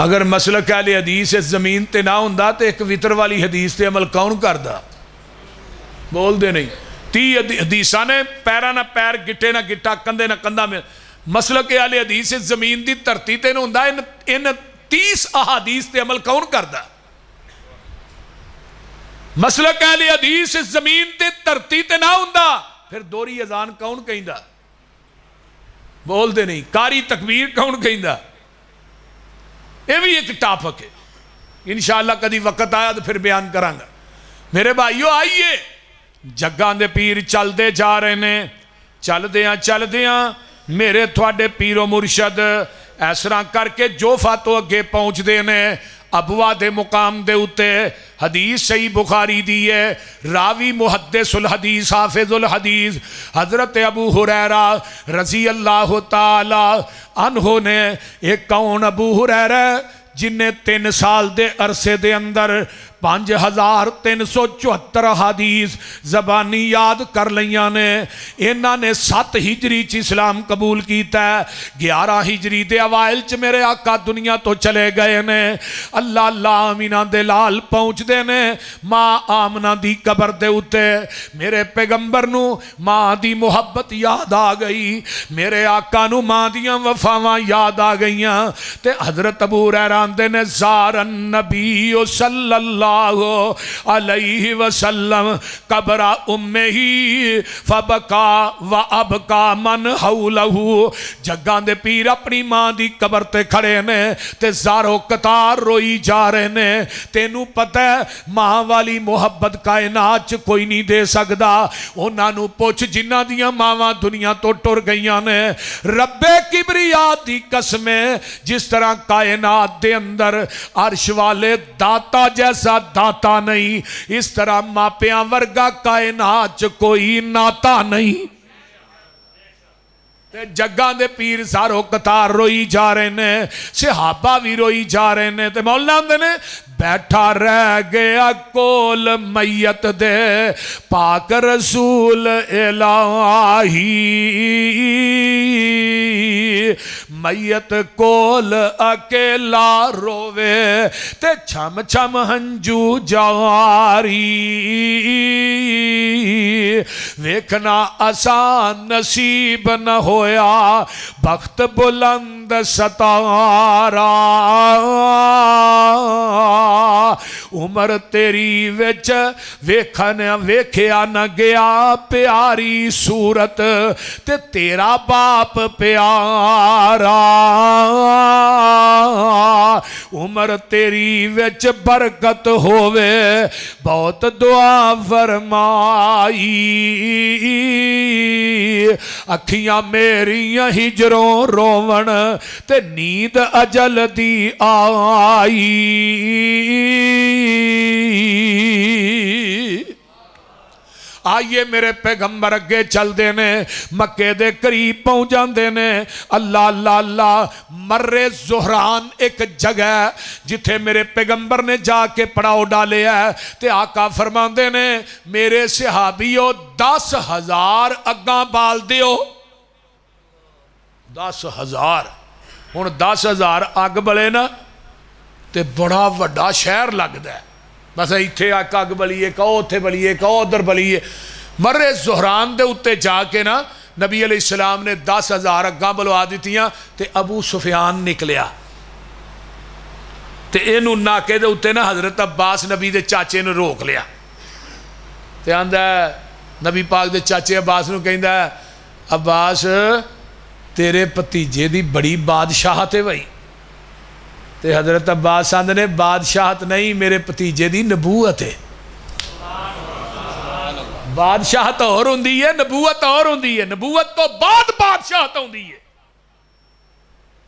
اگر مسلک اہل حدیث زمین تے نہ ہوندا تے ایک وطر والی حدیث تے عمل کون کردا؟ بول دے نہیں۔ 30 حدیثاں نے پیرا نہ پیر گٹے نہ گٹا کندے نہ کندہ میں، مسلک اہل حدیث زمین دی ترتی تے نہ ہوندا، ان 30 احادیث تے عمل کون کردا؟ مسلک اہل حدیث زمین تے ترتی تے نہ ہوندا پھر دوری اذان کون کہیندا؟ بول دے نہیں۔ کاری تکبیر کون کہیندا؟ یہ بھی ایک ٹاپک ہے، انشاءاللہ کدی وقت آیا تو پھر بیان کرانگا۔ میرے بھائیو آئیے، جگاں دے پیر چل دے جا رہے نے، چل دیاں میرے تھوڑے پیر و مرشد ایسرا کر کے جو فاتو اگے پہنچ دے نے ابوا دے مقام دے اتے حدیث صحیح بخاری دی ہے، راوی محدث الحدیث حافظ الحدیث حضرت ابو ہریرہ رضی اللہ تعالی عنہ نے، ایک کون ابو ہریرہ جن نے 3 سال دے عرصے دے اندر 5374 حدیث زبانی یاد کر لیاں نے، انہاں نے 7 ہجری چ اسلام قبول کیتا ہے، 11 ہجری دے اوائل چ میرے آقا دنیا تو چلے گئے نے۔ اللہ اللہ آمینہ دے لال پہنچ دے نے، ماں آمنہ دی قبر دے اتے میرے پیغمبر نو ماں دی محبت یاد آ گئی، میرے آقا نو ماں دیاں وفاواں یاد آ گئیاں، تے حضرت ابو ہریرہ دے نے زار النبی صلی اللہ علیہ وسلم قبر امہی فبکا و ابکا من حولہو، جگاں دے پیر اپنی ماں دی قبر تے کھڑے نے تے زارو قطار روئی جا رہے نے۔ تینوں پتہ ہے ماں والی محبت کائنات چ کوئی نہیں دے سکدا، انہاں نو پوچھ جنہاں دیاں ماواں دنیا تو ٹر گئیاں نے، رب کبریا دی قسمیں جس طرح کائنات دے اندر عرش والے داتا جیسا داتا نہیں، اس طرح ماپیاں ورگا کائنات چ کوئی ناتا نہیں۔ جگاں دے پیر سارو قطار روئی جا رہے نے، صحابہ بھی روئی جا رہے نے، تے مولا دے نے بیٹھا رہ گیا کول میت دے پاک رسول الہی، میت کول اکیلا روے تے چھم چھم ہنجو جاری، ویکھنا آسان نصیب نہ ہویا بخت بلند ستارا، عمر تیری وچ ویکھیا نہ گیا پیاری صورت تے تیرا باپ پیارا، عمر تیری وچ برکت ہووے بہت دعا فرمائی، اکھیاں میریاں ہجروں روون تے نیند اجل دی آئی، آئیے میرے پیغمبر اگے چل دینے مکے دے قریب پہنچ جاندے نے۔ اللہ اللہ اللہ، مرے زہران ایک جگہ جتھے میرے پیغمبر نے جا کے پڑاؤ ڈالے ہے، تے آقا فرماندے نے میرے صحابیو 10,000 اگاں بال دیو، 10,000 ہن 10,000 اگ بلے نا تے بڑا وڈا شہر لگدا ہے، بس ایتھے اگ بلیے کہو اتھے بلیے کہو ادھر بلیے، مرے زہران دے اتے جا کے نا نبی علیہ السلام نے 10,000 اگاں بلوا دیتیاں تے ابو سفیان نکلیا تے اینو ناکے دے اتے نا حضرت عباس نبی دے چاچے نے روک لیا تے آندہ ہے نبی پاک دے چاچے عباس نو کہندہ ہے عباس تیرے پتیجے دی بڑی بادشاہت ہے بھائی تے حضرت عباس آندے نے بادشاہت نہیں میرے پتیجے دی نبوت ہے بادشاہت اور ہوندی ہے نبوت اور ہوندی ہے نبوت تو بعد بادشاہت ہوندی ہے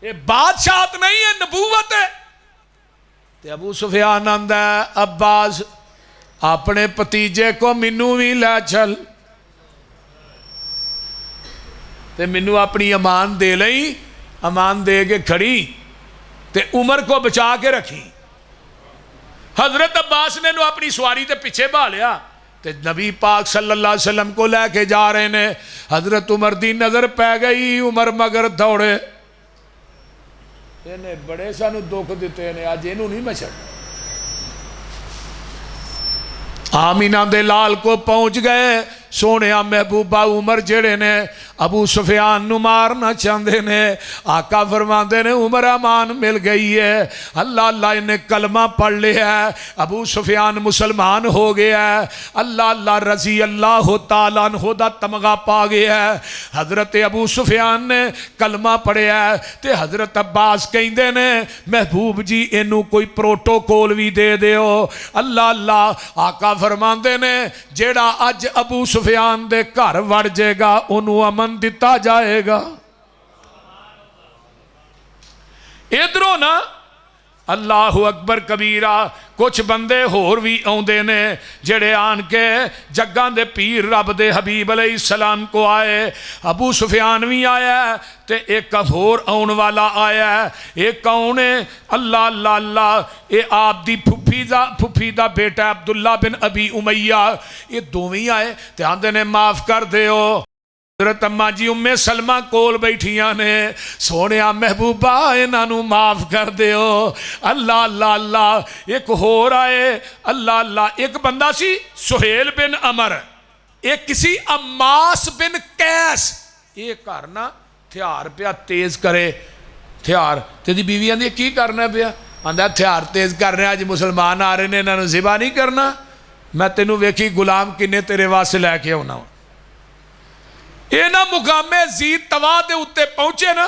یہ بادشاہت نہیں ہے نبوت ہے تے ابو سفیان آندہ ہے عباس اپنے پتیجے کو منو بھی لے چل تے منو اپنی امان دے لئی امان دے کے کھڑی تے عمر کو بچا کے رکھی حضرت عباس نے نو اپنی سواری تے پیچھے بھا لیا تے نبی پاک صلی اللہ علیہ وسلم کو لے کے جا رہے نے حضرت عمر دی نظر پہ گئی عمر مگر دوڑے انہیں بڑے سانو دکھ دیتے ہیں آج انہوں نہیں میں چھڑ آمینہ دے لال کو پہنچ گئے سونے محبوبہ عمر جڑے نے ابو سفیان نو مارنا چاندے نے آقا فرماندے نے عمر امان مل گئی ہے اللہ اللہ انہیں کلمہ پڑھ لیا ہے ابو سفیان مسلمان ہو گیا ہے اللہ اللہ رضی اللہ تعالیٰ عنہ دا تمغہ پا گیا ہے حضرت ابو سفیان نے کلمہ پڑھیا ہے تے حضرت عباس کہندے نے محبوب جی انہوں کوئی پروٹوکول بھی دے دیو اللہ اللہ آقا فرماندے نے جیڑا اج ابو سفیان دے گھر وڑ جے گا انہوں امن دیتا جائے گا ادھروں نا اللہ اکبر کبیرہ کچھ بندے ہور بھی آندے نے جڑے آن کے جگان دے پیر رب دے حبیب علیہ السلام کو آئے ابو سفیان بھی آیا ہے تے ایک ہور آن والا آیا ہے ایک آنے اللہ اللہ اللہ اے آپ دی پھپھی دا بیٹا عبداللہ بن ابی امیہ یہ دوویں آئے تے آندے نے معاف کر دے ہو حضرت اماں جی سلمہ کول بیٹھیاں نے سونیا محبوبہ انہوں معاف کر دیو اللہ اللہ اللہ ایک ہو رہا ہے اللہ اللہ ایک بندہ سی سہیل بن عمر ایک کسی اماس بن قیس ایک کرنا تھیار پیا تیز کرے تھیار تیری بیوی آندھی کی کرنا پیا آندھا تھیار تیز کرنے آج مسلمان آ رہے نے انہوں ذبح نہیں کرنا میں تینوں ویکھی غلام کنے تیرے واسطے لے کے ہونا ہوں یہ نا مقام زید توا دے اتے پہنچے نا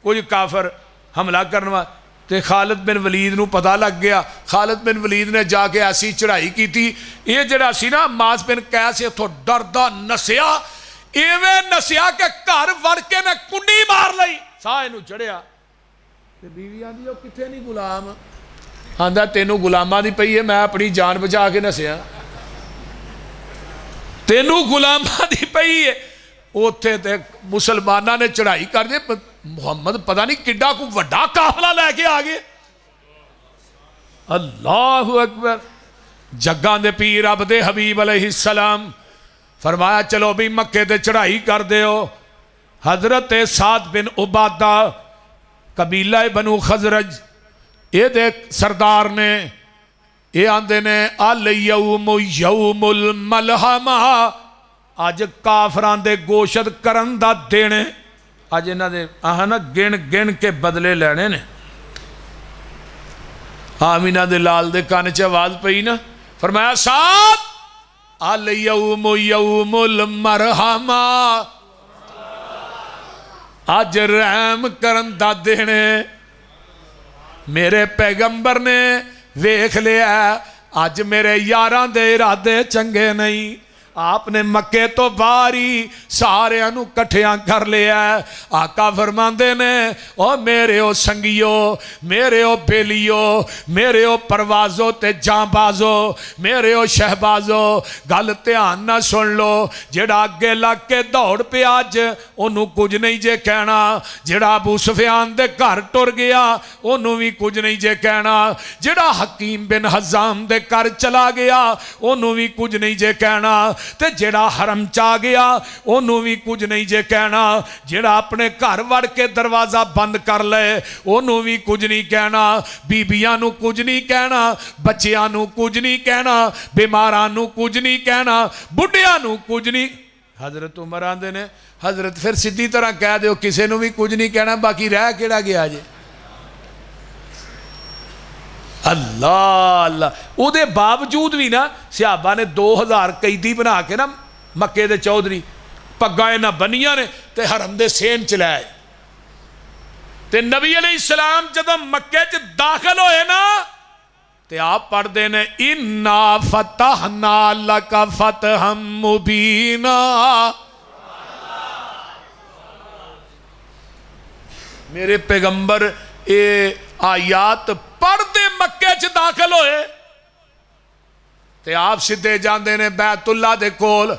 کوئی کافر حملہ کرنا تے خالد بن ولید نو پتہ لگ گیا خالد بن ولید نے جا کے ایسی چڑھائی کی تھی یہ جڑا سی نا ماس بن قیس تو ڈردہ نسیا ایویں نسیا کہ گھر وڑ کے نے کنڈی مار لئی ساہ نو چڑھیا تے بیوی آندھی ہو کتھے نہیں غلام آندھا تینوں غلامہ دی پئی ہے میں اپنی جان بچا کے نسیا تینوں غلامہ دی پئی ہے اوتھے تے مسلمانہ نے چڑھائی کر دے محمد پتہ نہیں کڈا کو وڈا قافلہ لے کے آگے اللہ اکبر جگان دے پیر عبد حبیب علیہ السلام فرمایا چلو بھی مکے تے چڑھائی کر دے ہو حضرت سعد بن عبادہ قبیلہ بنو خزرج یہ دیکھ سردار نے یہ آندے نے الیوم یوم الملحمہ آج کافران دے گوشت کرن دا دینے آج انہاں دے آہانا گن گن کے بدلے لینے نے آمینہ دے لال دے کانے چاہ آواز پہی نا فرمایا ساتھ الیوم یوم المرحمہ آج رحم کرن دا دینے میرے پیغمبر نے ویکھ لیا آج میرے یاران دے ارادے چنگے نہیں آپ نے مکے تو باری سارے انو کٹھیاں کر لیا ہے آقا فرماندے نے او میرے او سنگیو میرے او بیلیو میرے او پروازو تے جان بازو میرے او شہبازو گل دھیان نہ سن لو جڑا اگے لگ کے دوڑ پہ آج انہوں کچھ نہیں جے کہنا جڑا ابو سفیان دے گھر ٹر گیا انہوں بھی کچھ نہیں جے کہنا جڑا حکیم بن حزام دے گھر چلا گیا انہوں بھی کچھ نہیں جے کہنا تے جڑا حرم چاہ گیا انہوں بھی کچھ نہیں جے کہنا جڑا اپنے گھر وڑ کے دروازہ بند کر لے انہوں بھی کچھ نہیں کہنا بیبیانو کچھ نہیں کہنا بچیانو کچھ نہیں کہنا بیمارانو کچھ نہیں کہنا بڑھیانو کچھ نہیں حضرت عمر آندے نے حضرت پھر سیدھی طرح کہہ دیو کسے نو بھی کچھ نہیں کہنا باقی رہ کیڑا گیا جے اللہ اللہ او دے باوجود بھی نا صحابہ نے 2000 قیدی بنا کے نا مکے دے چودھری پگائے نہ بنیاں نے تے حرم دے سین چلائے تے نبی علیہ السلام جدو مکے چ داخل ہوئے نا تے آپ پڑھ دینے اِنَّا فَتَحْنَا لَكَ فَتْحًا مُبِينًا میرے پیغمبر اے آیات پڑھ دے مکے چ داخل ہوئے تے آپ سدھے جاندے نے بیت اللہ دے کول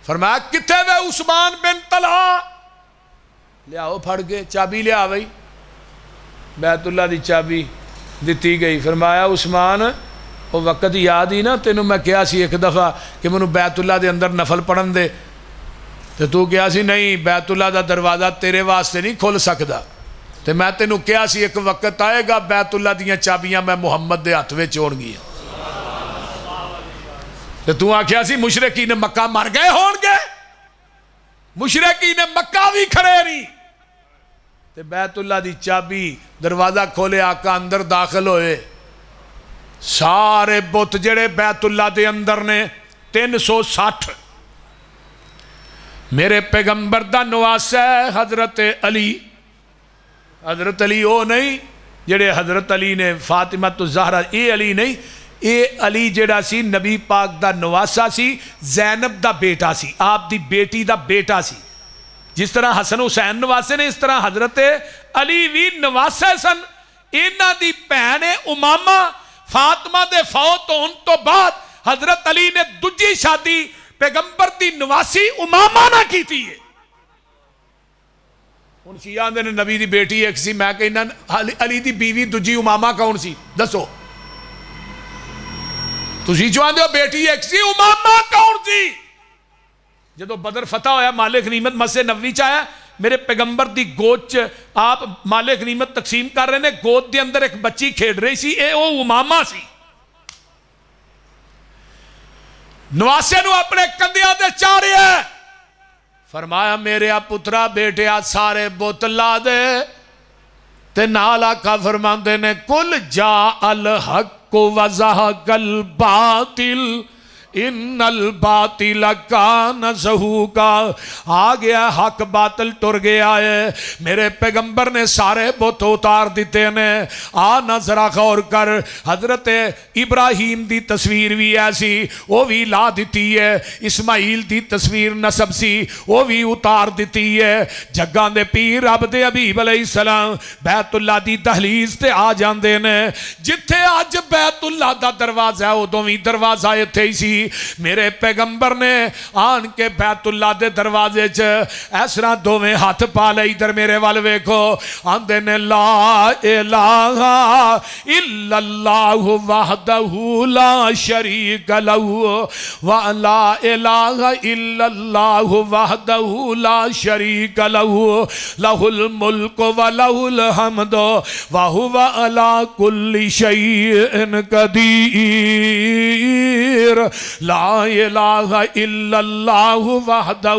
فرمایا کتھے وے عثمان بن طلحہ لیاؤ پھڑ کے چابی لیا بھائی بیت اللہ دی چابی دیتی گئی فرمایا عثمان وہ وقت یاد ہی نا تینوں میں کیا سی ایک دفعہ کہ منو بیت اللہ دے اندر نفل پڑھن دے تو کیا سی نہیں بیت اللہ دا دروازہ تیرے واسطے نہیں کھول سکدا تے میں تینوں کیا سی ایک وقت آئے گا بیت اللہ دیاں چابیاں میں محمد دے ہاتھ وچ چھوڑ گیا تو آکھیا سی مشرکین مکہ مر گئے ہون گے مشرکین مکہ بھی کھڑے نہیں تے بیت اللہ دی چابی دروازہ کھولے آقا اندر داخل ہوئے سارے بت جڑے بیت اللہ دے اندر نے 360 میرے پیغمبر دا نواسہ ہے حضرت علی او نہیں جڑے حضرت علی نے فاطمہ تو زہرہ اے علی نہیں اے علی جڑا سی نبی پاک دا نواسہ سی زینب دا بیٹا سی آپ دی بیٹی دا بیٹا سی جس طرح حسن حسین نواسے نے اس طرح حضرت علی بھی نواسے سن اینا دی بہن امامہ فاطمہ دے فوت ہون تو بعد حضرت علی نے دوجی شادی پیغمبر دی نواسی امامہ نہ کی تھی ہے ان شیعہ نے نبی دی بیٹی ایک سی میں کہنا علی دی بیوی دوجی امامہ کون سی دسو تسی جوان دے بیٹی ایک سی امامہ کون سی جدو بدر فتح ہویا مال غنیمت مسجد نبوی چاہیا میرے پیغمبر دی گود آپ مال غنیمت تقسیم کر رہے ہیں گود دے اندر ایک بچی کھیڑ رہی سی اے او امامہ سی نواسے نو اپنے کندیاں دے چارے ہے فرمایا میرے پترا بیٹے سارے بت لا دے تے نال آقا فرماندے نے کل جا الحق وزہق الباطل ان الباطل کان زہوقا آ گیا حق باطل ٹر گیا ہے میرے پیغمبر نے سارے بت اتار دیتے نے نہ ذرا غور کر حضرت ابراہیم دی تصویر بھی ایسی وہ بھی لا دیتی ہے اسماعیل دی تصویر نسب سی وہ بھی اتار دیتی ہے جگاں دے پیر عبد حبیب علیہ السلام بیت اللہ دی دہلیز تے آ جاندے نے جتھے آج بیت اللہ دا دروازہ ہے ادوں وی دروازہ ایتھے ہی سی میرے پیغمبر نے آن کے بیت اللہ دے دروازے چ ایسرا دوویں ہاتھ پا لے ادھر میرے وال ویکھو آندے نے لا الہ الا اللہ وحدہ لا شریک لہ ولا الہ الا اللہ وحدہ لا شریک لہ لہ الملک ولہ الحمد وہو علی کل شیء قدیر لا الہ الا اللہ وحدہ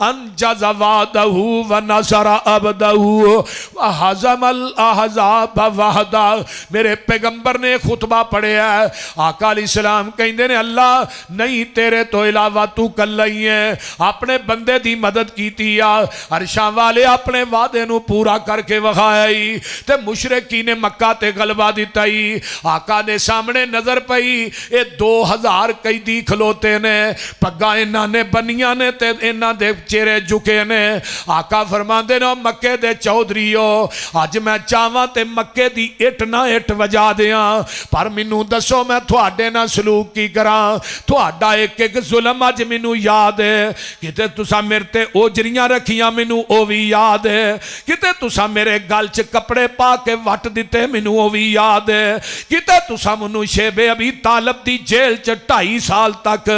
انجز وعدہ ونصر عبدہ وحزم الاحزاب وحدہ میرے پیغمبر نے خطبہ پڑھے ہے آقا علیہ السلام کہندے نے اللہ نہیں تیرے تو علاوہ تو کل ہی ہے اپنے بندے دی مدد کیتی ہے عرشاں والے اپنے وعدے نو پورا کر کے وکھائی تے مشرکین مکہ تے غلبہ دیتا ہی آقا نے سامنے نظر پئی اے 2000 قیدی کھلوتے نے پگاں انہاں نے بنیاں نے تے انہاں دے چہرے جھکے نے آقا فرماندے نے مکے دے چودھریو اج میں چاہواں تے مکے دی اٹ نہ اٹ وجا دیاں پر مینوں دسو میں تھوڑے نہ سلوک کی کراں تھوڑا ایک ایک ظلم اج مینوں یاد ہے کتے تساں میرے تے اوجریاں رکھیاں مینوں او وی یاد ہے کتے تساں میرے گل چ کپڑے پا کے وٹ دتے مینوں او وی یاد ہے کتے تساں مینوں شیب ابی طالب دی جیل چ 2.5 40 سال تک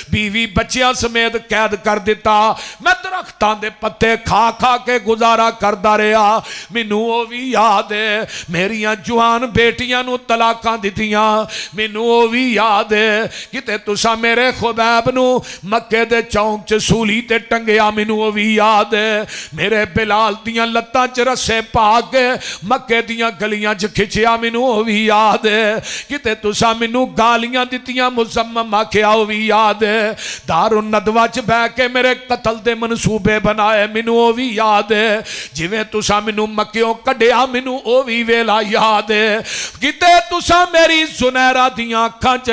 بیوی بچیاں سمیت قید کر دیتا، میں درختاں دے پتے کھا کھا کے گزارا کردا رہا، مینوں او وی یاد ہے میریاں جوان بیٹیاں نو طلاقاں دتیاں، مینوں او وی یاد ہے کتے تساں میرے خبیب نو مکے دے چونک چ سولی تے ٹنگیا، مینوں او وی یاد ہے میرے بلال دیاں لتاں چ رسے پا کے مکے دیاں گلیاں چ کھچیا، مینوں او وی یاد ہے کتے تساں مینوں گالیاں دتیاں مزمم آکھیا، او وی یاد ہے دار الندوہ چ بہ کے میرے قتل دے منصوبے بنائے، مینوں او وی یاد ہے جویں تساں مینوں مکیوں کڈیا، مینوں او وی ویلا یاد ہے کتے تساں میری زنیرہ دیاں اکھاں چ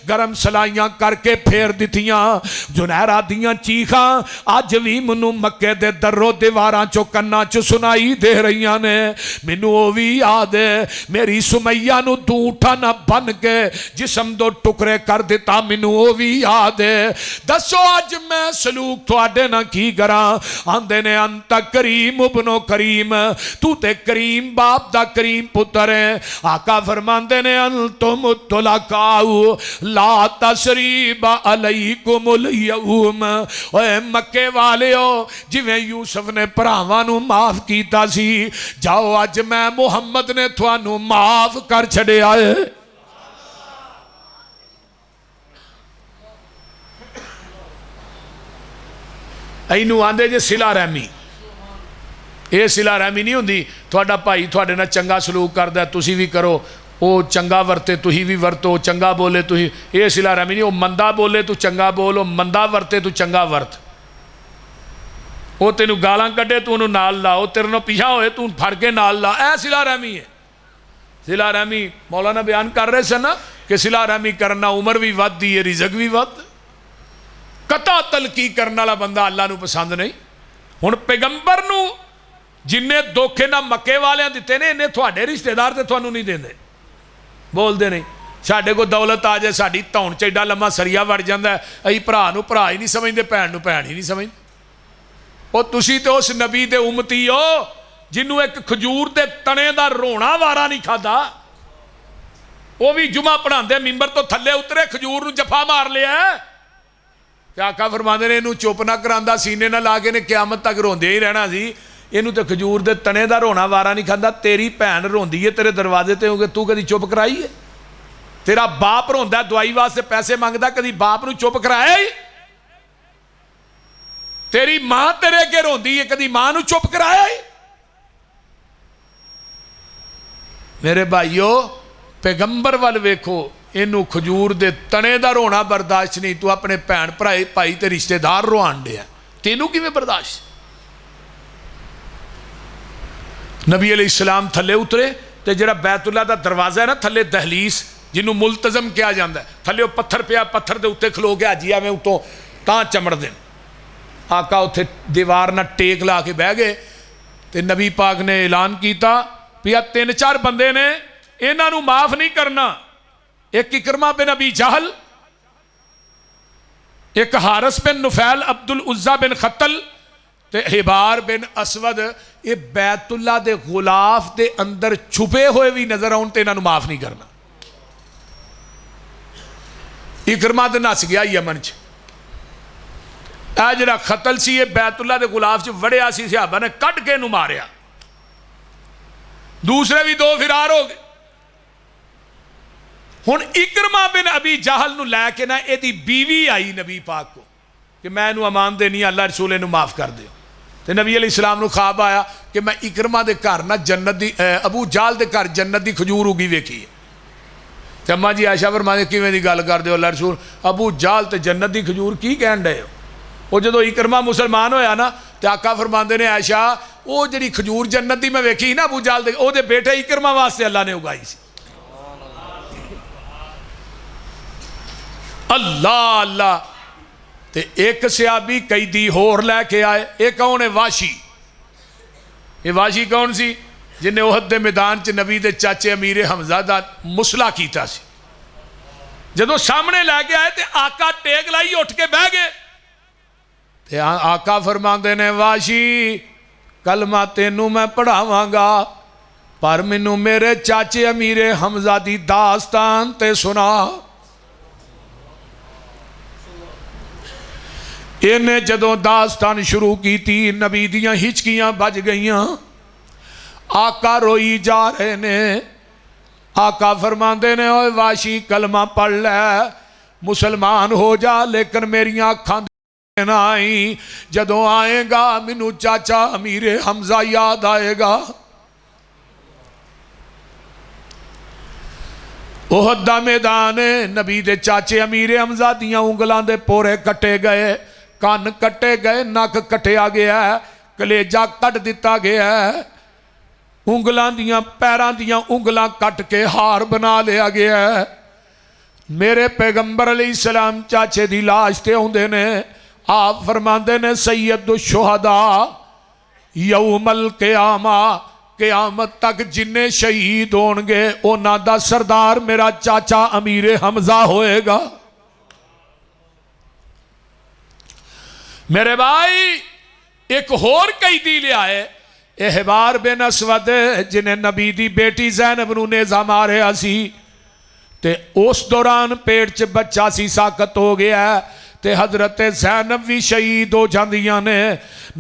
گرم سلائیاں کر کے پھیر دتیاں، زنیرہ دیاں چیخاں اج وی مینوں مکے دے درو دیواراں چو کنا چ سنائی دے رہیاں نے، مینوں او وی یاد ہے میری سمیہ نو دونٹا نہ بن کے جسم دو ٹکرے کر دیتا، مینوں او وی یاد ہے دسو اج میں سلوک تواڈے نہ کی کراں، آندے نے انت کریم ابنو کریم، تو تے کریم باپ دا کریم پتر ہے، آقا فرماندے نے انتم الطلقاء لا تسریب علیکم الیوم، اے مکے والے ہو جویں یوسف نے بھراواں نو معاف کیتا سی، جاؤ اج میں محمد نے تھانوں معاف کر چھڑیا ہے۔ اینو آندے جے صلہ رحمی، یہ صلہ رحمی نہیں ہوندی تھوڑا بھائی تھوڑے نال چنگا سلوک کردا ہے تسی بھی کرو، او چنگا ورتے تسی بھی ورتو، چنگا بولے تسی، یہ صلہ رحمی نہیں، او مندہ بولے تو چنگا بولو، مندہ ورتے تو چنگا ورت، او تینو گالاں کڈے تو انہوں نال لا، او تیرے نو پیچھا ہوئے تو پھڑ کے نال لا، اے صلہ رحمی ہے۔ صلہ رحمی مولانا بیان کر رہے سے نا کہ صلہ رحمی کرنا عمر بھی ود دی ہے، رزق بھی ود، قطع تلقی کرنا والا بندہ اللہ نو پسند نہیں۔ ہن پیغمبر نو جن نے دھوکے نہ مکے والے دیتے نے، انہیں تھوڑے رشتہ دار تے تھانوں نہیں دیندے، بول دے نہیں، ساڈے کو دولت آ جائے ساڈی تون چ ایڈا لمبا سریا وڑ جاندا ہے، ائی بھرا نو بھرا ہی نہیں سمجھدے، بھین نو بھین ہی نہیں سمجھدے۔ او تسی تے اس نبی دے امتی ہو جنوں ایک کھجور دے تنے دا رونا وارا نہیں کھادا، وہ بھی جمعہ پڑھاندے ممبر تو تھلے اترے کھجور نو جفا مار لیا ہے، تے آقا فرماندے نے انہوں چپ نہ کراندا سینے نہ لا کے نے قیامت تک روندے ہی رہنا سی، انہوں تے کھجور دے تنے دا رونا وارا نہیں کھاندا، تیری بھین روندی ہے تیرے دروازے تے ہو گے، تو کدی چپ کرائی ہے؟ تیرا باپ روندا دوائی واسطے پیسے مانگدا، کدی باپ نو چپ کرایا ہی؟ تیری ماں تیرے کے روندی ہے، کدی ماں نو چپ کرایا ہی؟ میرے بھائیو پیغمبر وال ویکھو، انہوں کھجور دے تنے دا رونا برداشت نہیں، تو اپنے بھین بھائی تے رشتہ دار روان دے ہیں، تینوں کیویں برداشت؟ نبی علیہ السلام تھلے اترے تے جڑا بیت اللہ دا دروازہ ہے نا تھلے دہلیس جنہوں ملتزم کیا جاندہ ہے، تھلے وہ پتھر پیا، پتھر دے اتے کھلو کے آجیا میں اتوں تاں چمڑ دیں، آقا اتھے دیوار نہ ٹیک لا کے بہ گئے تے نبی پاک نے اعلان کیتا پیا 3-4 بندے نے انہاں نو معاف نہیں کرنا، ایک اکرمہ بن ابی جہل، ایک حارث بن نفیل، عبد العزہ بن خطل تے حبار بن اسود، یہ بیت اللہ دے غلاف دے اندر چھپے ہوئے بھی نظر آن تے انہاں نو معاف نہیں کرنا۔ اکرمہ دے نس گیا یمن چ، اے جڑا خطل سی یہ بیت اللہ دے غلاف چ وڑیا سی، صحابہ نے کٹ کے نو ماریا، دوسرے بھی 2 فرار ہو گئے۔ ہن اکرمہ بن ابی جہل نو لے کے نا ایدی بیوی آئی نبی پاک کو کہ میں انہوں امان دینی اللہ رسول انہوں معاف کر دے، تے نبی علیہ السلام نو خواب آیا کہ میں اکرمہ دے گھر نا جنت دی ابو جہل دے گھر جنت دی کھجور اگی ویکھی ہے، تے اماں جی عائشہ فرماندے کیویں دی گل کر دے اللہ رسول، ابو جہل تے جنت دی کھجور کی کہن ڈے ہو؟ وہ جدو اکرمہ مسلمان ہویا نا تے آقا فرماندے نے عائشہ وہ جڑی کھجور جنت دی میں ویکھی نا ابو جہل دے او دے بیٹے اکرمہ واسطے اللہ نے اگائی سی۔ اللہ اللہ تے ایک صحابی قیدی ہور لے کے آئے، ایک کون ہے؟ واشی۔ یہ واشی کون سی؟ جن نے احد دے میدان چ نبی دے چاچے امیر حمزہ دا مسلح کیتا سی، جدو سامنے لے کے آئے تے آقا ٹیک لائی اٹھ کے بہ گئے، تے آقا فرماندے نے واشی کلمہ تینوں میں پڑھاواں گا پر مینوں میرے چاچے امیر حمزہ دی داستان تے سنا۔ انہیں جدوں داستان شروع کی تھی نبی دیاں ہچکیاں بج گئیاں. آقا روئی جا رہے نے. آقا فرماندے نے اوے واشی کلمہ پڑھ لے مسلمان ہو جا لیکن میری آنکھاں نہ آئیں. جدوں آئے گا مینوں چاچا امیر حمزہ یاد آئے گا. احد دا میدان نبی دے چاچے امیر حمزہ دیاں انگلاں دے پورے کٹے گئے, کان کٹے گئے, نک کٹیا گیا ہے, کلیجہ کٹ دیتا گیا ہے, انگلاں دیاں پیراں دیاں انگلاں کٹ کے ہار بنا لیا گیا ہے. میرے پیغمبر علیہ السلام چاچے دی لاش تے ہوندے نے. آپ فرماندے نے سید الشہداء یوم القیامہ قیامت تک جنہیں شہید ہونگے انہاں دا سردار میرا چاچا امیر حمزہ ہوئے گا. میرے بھائی ایک اور قیدی لے آئے احبار بن اسود جنہیں نبی دی بیٹی زینب نو نیزہ مارے اسی تے اس دوران پیٹ چ بچہ سی ساکت ہو گیا ہے تے حضرت زینب بھی شہید ہو جاندیاں نے.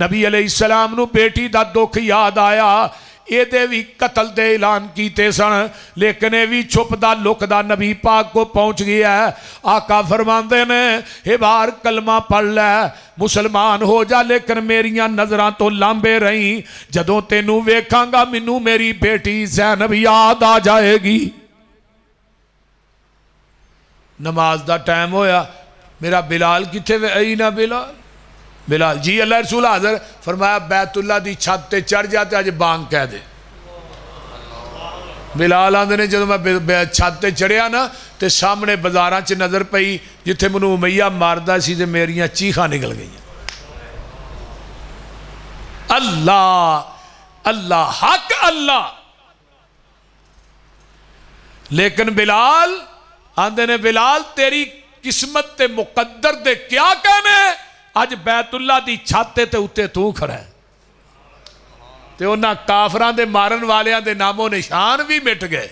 نبی علیہ السلام نو بیٹی دا دکھ یاد آیا, اے دے بھی قتل دے اعلان کیتے سن لیکن اے بھی چھپ دا لک دا نبی پاک کو پہنچ گیا ہے. آقا فرماندے نے اے بار کلمہ پڑھ لے مسلمان ہو جا لیکن میریاں نظراں تو لامبے رہیں. جدوں تینوں ویکھاں گا منوں میری بیٹی زینب یاد آ جائے گی. نماز دا ٹائم ہویا, میرا بلال کتھے اینا بلال جی اللہ رسول حاضر. فرمایا بیت اللہ دی چھت تے چڑھ جاتے آج بانگ کہہ دے. بلال آندے نے جدو میں چھت تے چڑھیا نا تے سامنے بازاراں چ نظر پئی جتھے منو امیہ ماردہ سی تے میریاں چیخاں نکل گئیں. اللہ اللہ حق اللہ. لیکن بلال آندے نے بلال تیری قسمت تے مقدر دے کیا کہنے, آج بیت اللہ دی چھاتے تے اتے تو کھڑا ہے. تے انہاں کافران دے مارن والیاں دے نام و نشان بھی مٹ گئے.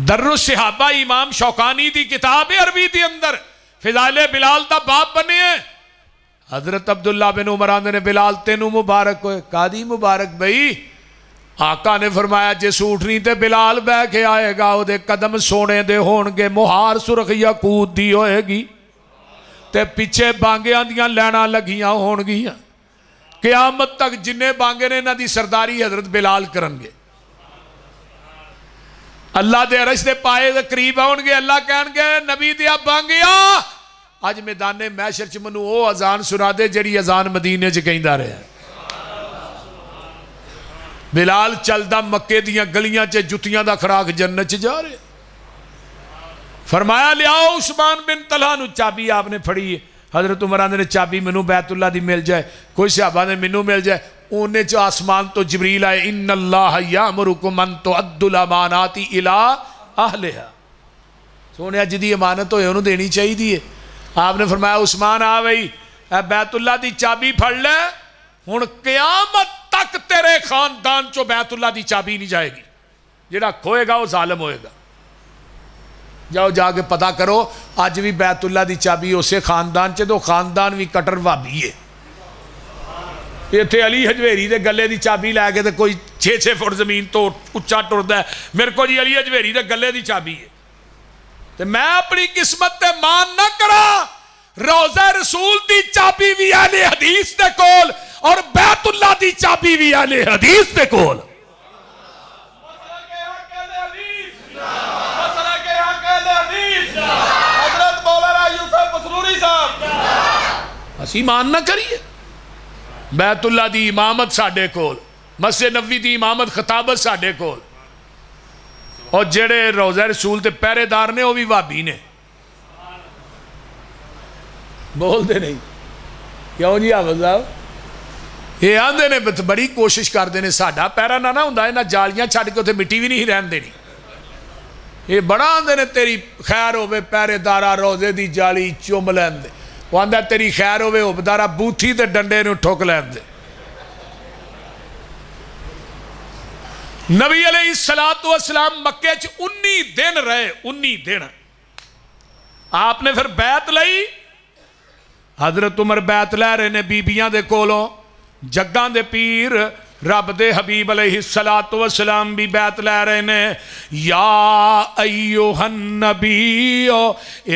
در الصحابہ امام شوکانی دی کتاب عربی دی اندر فضائل بلال دا باب بنے ہیں. حضرت عبداللہ بن عمر آندے نے بلال تینوں مبارک ہوئے. قادی مبارک بھئی. آقا نے فرمایا جس اٹھنی تے بلال بہ کے آئے گا او دے قدم سونے دے ہونگے, مہار سرخ یاقوت دی ہوئے گی تے پیچھے بانگیاں دیاں لینا لگیاں ہونگیاں. قیامت تک جنہیں بانگے نے نہ دی سرداری حضرت بلال کرنگے. اللہ دے عرش دے پائے دے قریب ہونگے. اللہ کہنگے نبی دیا بانگیا آج میدان محشر چ منو او اذان سنا دے جڑی اذان مدینے چ کہیں دا رہے ہیں. بلال چلدا مکے دیاں گلیاں چے جتیاں دا کھڑاک جنت چ جا رہے. فرمایا لیاؤ عثمان بن طلحہ نو چابی آپ نے پھڑی ہے. حضرت عمر نے چابی منو بیت اللہ دی مل جائے, کوئی صحابہ نے منو مل جائے. انہیں چو آسمان تو جبریل آئے ان اللہ یامرکم ان تؤدوا الامانات الی اہلہا. سونے جدی امانت ہوئے انہوں دینی چاہیے دیئے. آپ نے فرمایا عثمان آوئی بیت اللہ دی چابی پھڑ لے, ہن قیامت تک تیرے خاندان چو بیت اللہ دی چابی نہیں جائے گی. جڑا کھوئے گا وہ ظالم ہوئے گا. جاؤ جا کے پتہ کرو آج بھی بیت اللہ دی چابی اسے خاندان چے, تو خاندان بھی کٹر وابی ہے. یہ تھے علی حجویری دے گلے دی چابی لے کے کوئی 6 فٹ زمین تو اچھا ٹردا ہے. میرے کو جی علی حجویری دے گلے دی چابی ہے تو میں اپنی قسمت تے مان نہ کرا. روضہ رسول دی چابی بھی اہل حدیث دے کول اور بیت اللہ دی چابی بھی اہل حدیث دے کول. اسی مان نہ کریے. بیت اللہ دی امامت ساڑھے کول, مسجد نبوی دی امامت خطابت ساڑھے کول, اور جڑے روضہ رسول تے پہرے دار نے وہ بھی وابی نے. بول دے نہیں کیوں جی حافظ صاحب یہ آندے نے بڑی کوشش کر دے نے ساڑھا پیرا نہ ہوندا ہے نہ جالیاں چھڑ کے اتنے مٹی بھی نہیں رہن دینی. یہ بڑا آندے نے تیری خیر ہوئے پہرے دارا روزے دی جالی چوم لین دے. وہ آندہ تیری خیر ہوئے عبدارہ بوتھی تے ڈنڈے نو ٹھوک لین دے. نبی علیہ السلام مکے چ 19 دن رہے. 19 دن آپ نے پھر بیعت لئی حضرت عمر بیعت لے رہے نے بیبیاں دے کولوں، جگاں دے پیر رب دے حبیب علیہ الصلوۃ والسلام بھی بیعت لے رہے نے، یا ایھا النبی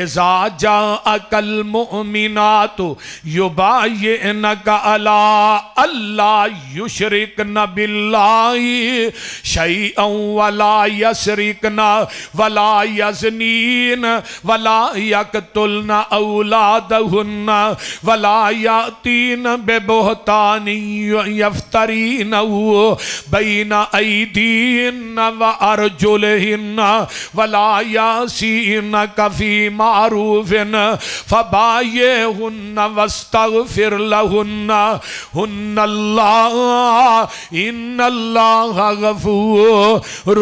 اذا جاءک المؤمنات یبایعنک علی الا یشرکن باللہ شیئا ولا یسرکن ولا یزنین ولا یقتلن اولادہن ولا یاتین ببہتان یفترین بین ایدیہن وارجلہن ولا یعصینک فی معروف فبایعہن واستغفر لہن ہن اللہ ان اللہ غفور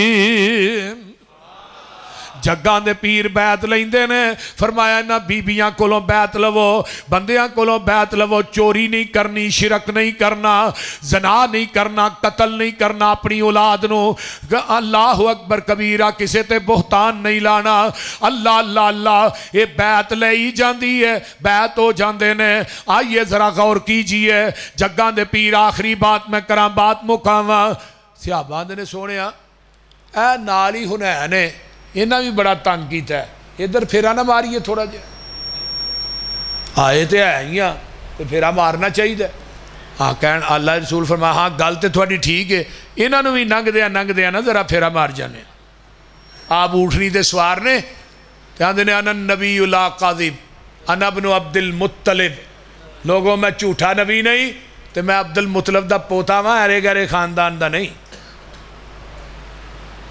رحیم۔ جگاں دے پیر بیعت لیندے نے، فرمایا نہ بیبیاں کولوں بیعت لو، بندیاں کولوں بیعت لو، چوری نہیں کرنی، شرک نہیں کرنا، زنا نہیں کرنا، قتل نہیں کرنا اپنی اولاد نو، اللہ اکبر کبیرہ، کسے تے بہتان نہیں لانا، اللہ اللہ اللہ، یہ بیعت لے ہی جاندی ہے، بیعت ہو جاندے نے۔ آئیے ذرا غور کیجئے، جگاں دے پیر آخری بات میں کراں، بات مکاواں، صحابہ نے سونیا اے نال ہی حنین ہے، انہاں بھی بڑا تنگ کیتا ہے، ادھر پھیرا نہ ماریے تھوڑا جہا، آئے تے ہے ہی ہاں تے پھیرا مارنا چاہیے۔ ہاں کہن اللہ رسول فرمایا ہاں گل تے تھوڑی ٹھیک ہے، انہاں بھی ننگ دیا نا ذرا پھیرا مار جانے۔ آپ اٹھنی تے سوار نے تے آندے نے انا النبی لا کاذب انا ابن عبد المطلب، لوگوں میں جھوٹا نبی نہیں تے میں عبد المطلب دا پوتا ہاں، ارے گرے خاندان دا نہیں۔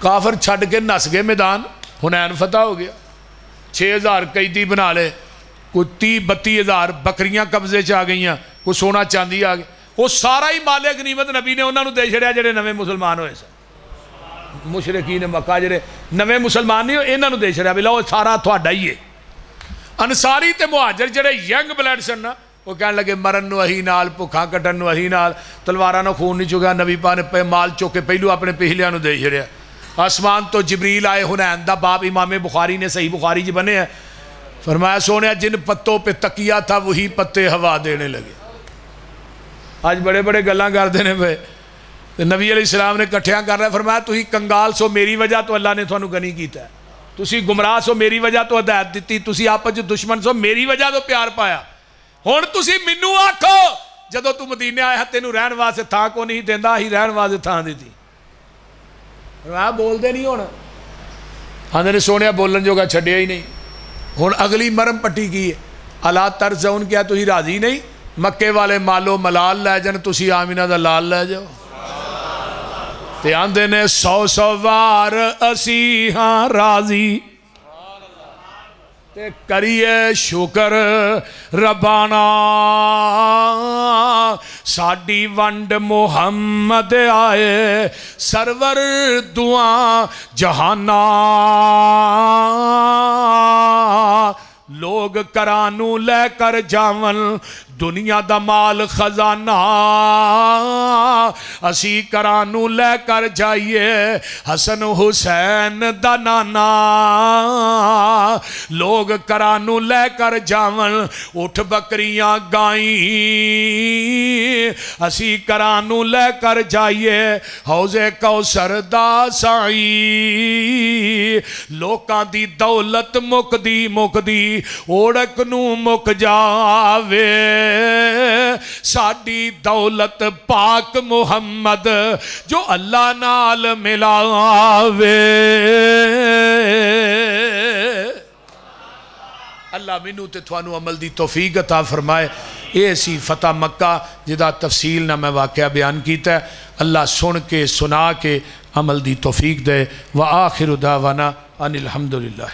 کافر چھڑ کے نس گئے میدان، حنین فتح ہو گیا، 6000 قیدی بنا لے، کوئی 30-32 ہزار بکریاں قبضے چ آ گئیاں، کوئی سونا چاندی آ گئی، وہ سارا ہی مال غنیمت نبی نے انہوں نے دے چھڑیا جڑے نویں مسلمان ہوئے سن، مشرکین مکہ جڑے نویں مسلمان نہیں ہوئے انہوں نے دے چھڑیا، بلا وہ سارا تھوڑا ہی ہے۔ انصاری تے مہاجر جڑے ینگ بلڈ سن نا، وہ کہنے لگے مرن نو اہی نال، بھکھا کٹن نو اہی نال، تلواراں نو خون نہیں چکا، نبی پاک نے مال چوک کے پہلو اپنے پہلیاں نو دے چھڑیا۔ آسمان تو جبریل آئے، حنین دا باب امام بخاری نے صحیح بخاری جی بنے ہیں، فرمایا سونے جن پتوں پہ تکیہ تھا وہی پتے ہوا دینے لگے۔ آج بڑے بڑے گلاں کر دینے پہ، نبی علیہ السلام نے کٹھیاں کر رہا ہے، فرمایا تُسی کنگال سو میری وجہ تو اللہ نے تھانوں غنی کیتا ہے، تُسی گمراہ سو میری وجہ تو ہدایت دیتی، تُسی آپس دشمن سو میری وجہ تو پیار پایا، ہن تُسی مینوں آکھو جدوں تو مدینے آیا تینوں رہن واسطے تھاں کو نہیں دیندا، ہی رہن واسطے تھاں دیتی۔ بول دے نہیں ہونا، آندے نے سونے بولن جو گا چھڑیا ہی نہیں۔ ہن اگلی مرم پٹی کی ہے، الا ترضون، کیا تسی راضی نہیں مکے والے مالو ملال لے جان، تسی آمینہ دا لال لے جاؤ۔ تے آندے نے 100 وار اسی ہاں راضی، تے کریے شکر ربانا، ساڈی ونڈ محمد آئے سرور دعا جہانا، لوگ کرانو لے کر جاون دنیا دا مال خزانہ، اسی کرانو لے کر جائیے حسن حسین دا نانا، لوگ کرانو لے کر جاون اٹھ بکریاں گائیں، اسی کرانو لے کر جائیے حوض کوثر دا سائی، لوکاں دی دولت مکدی اوڑک نو مک جاوے، ساڈی دولت پاک محمد جو اللہ نال ملاوے۔ اللہ مینوں تے تھانوں عمل دی توفیق عطا فرمائے۔ یہ سی فتح مکہ جدا تفصیل نہ میں واقعہ بیان کیتا ہے، اللہ سن کے سنا کے عمل دی توفیق دے۔ وآخر دعوانا ان الحمدللہ۔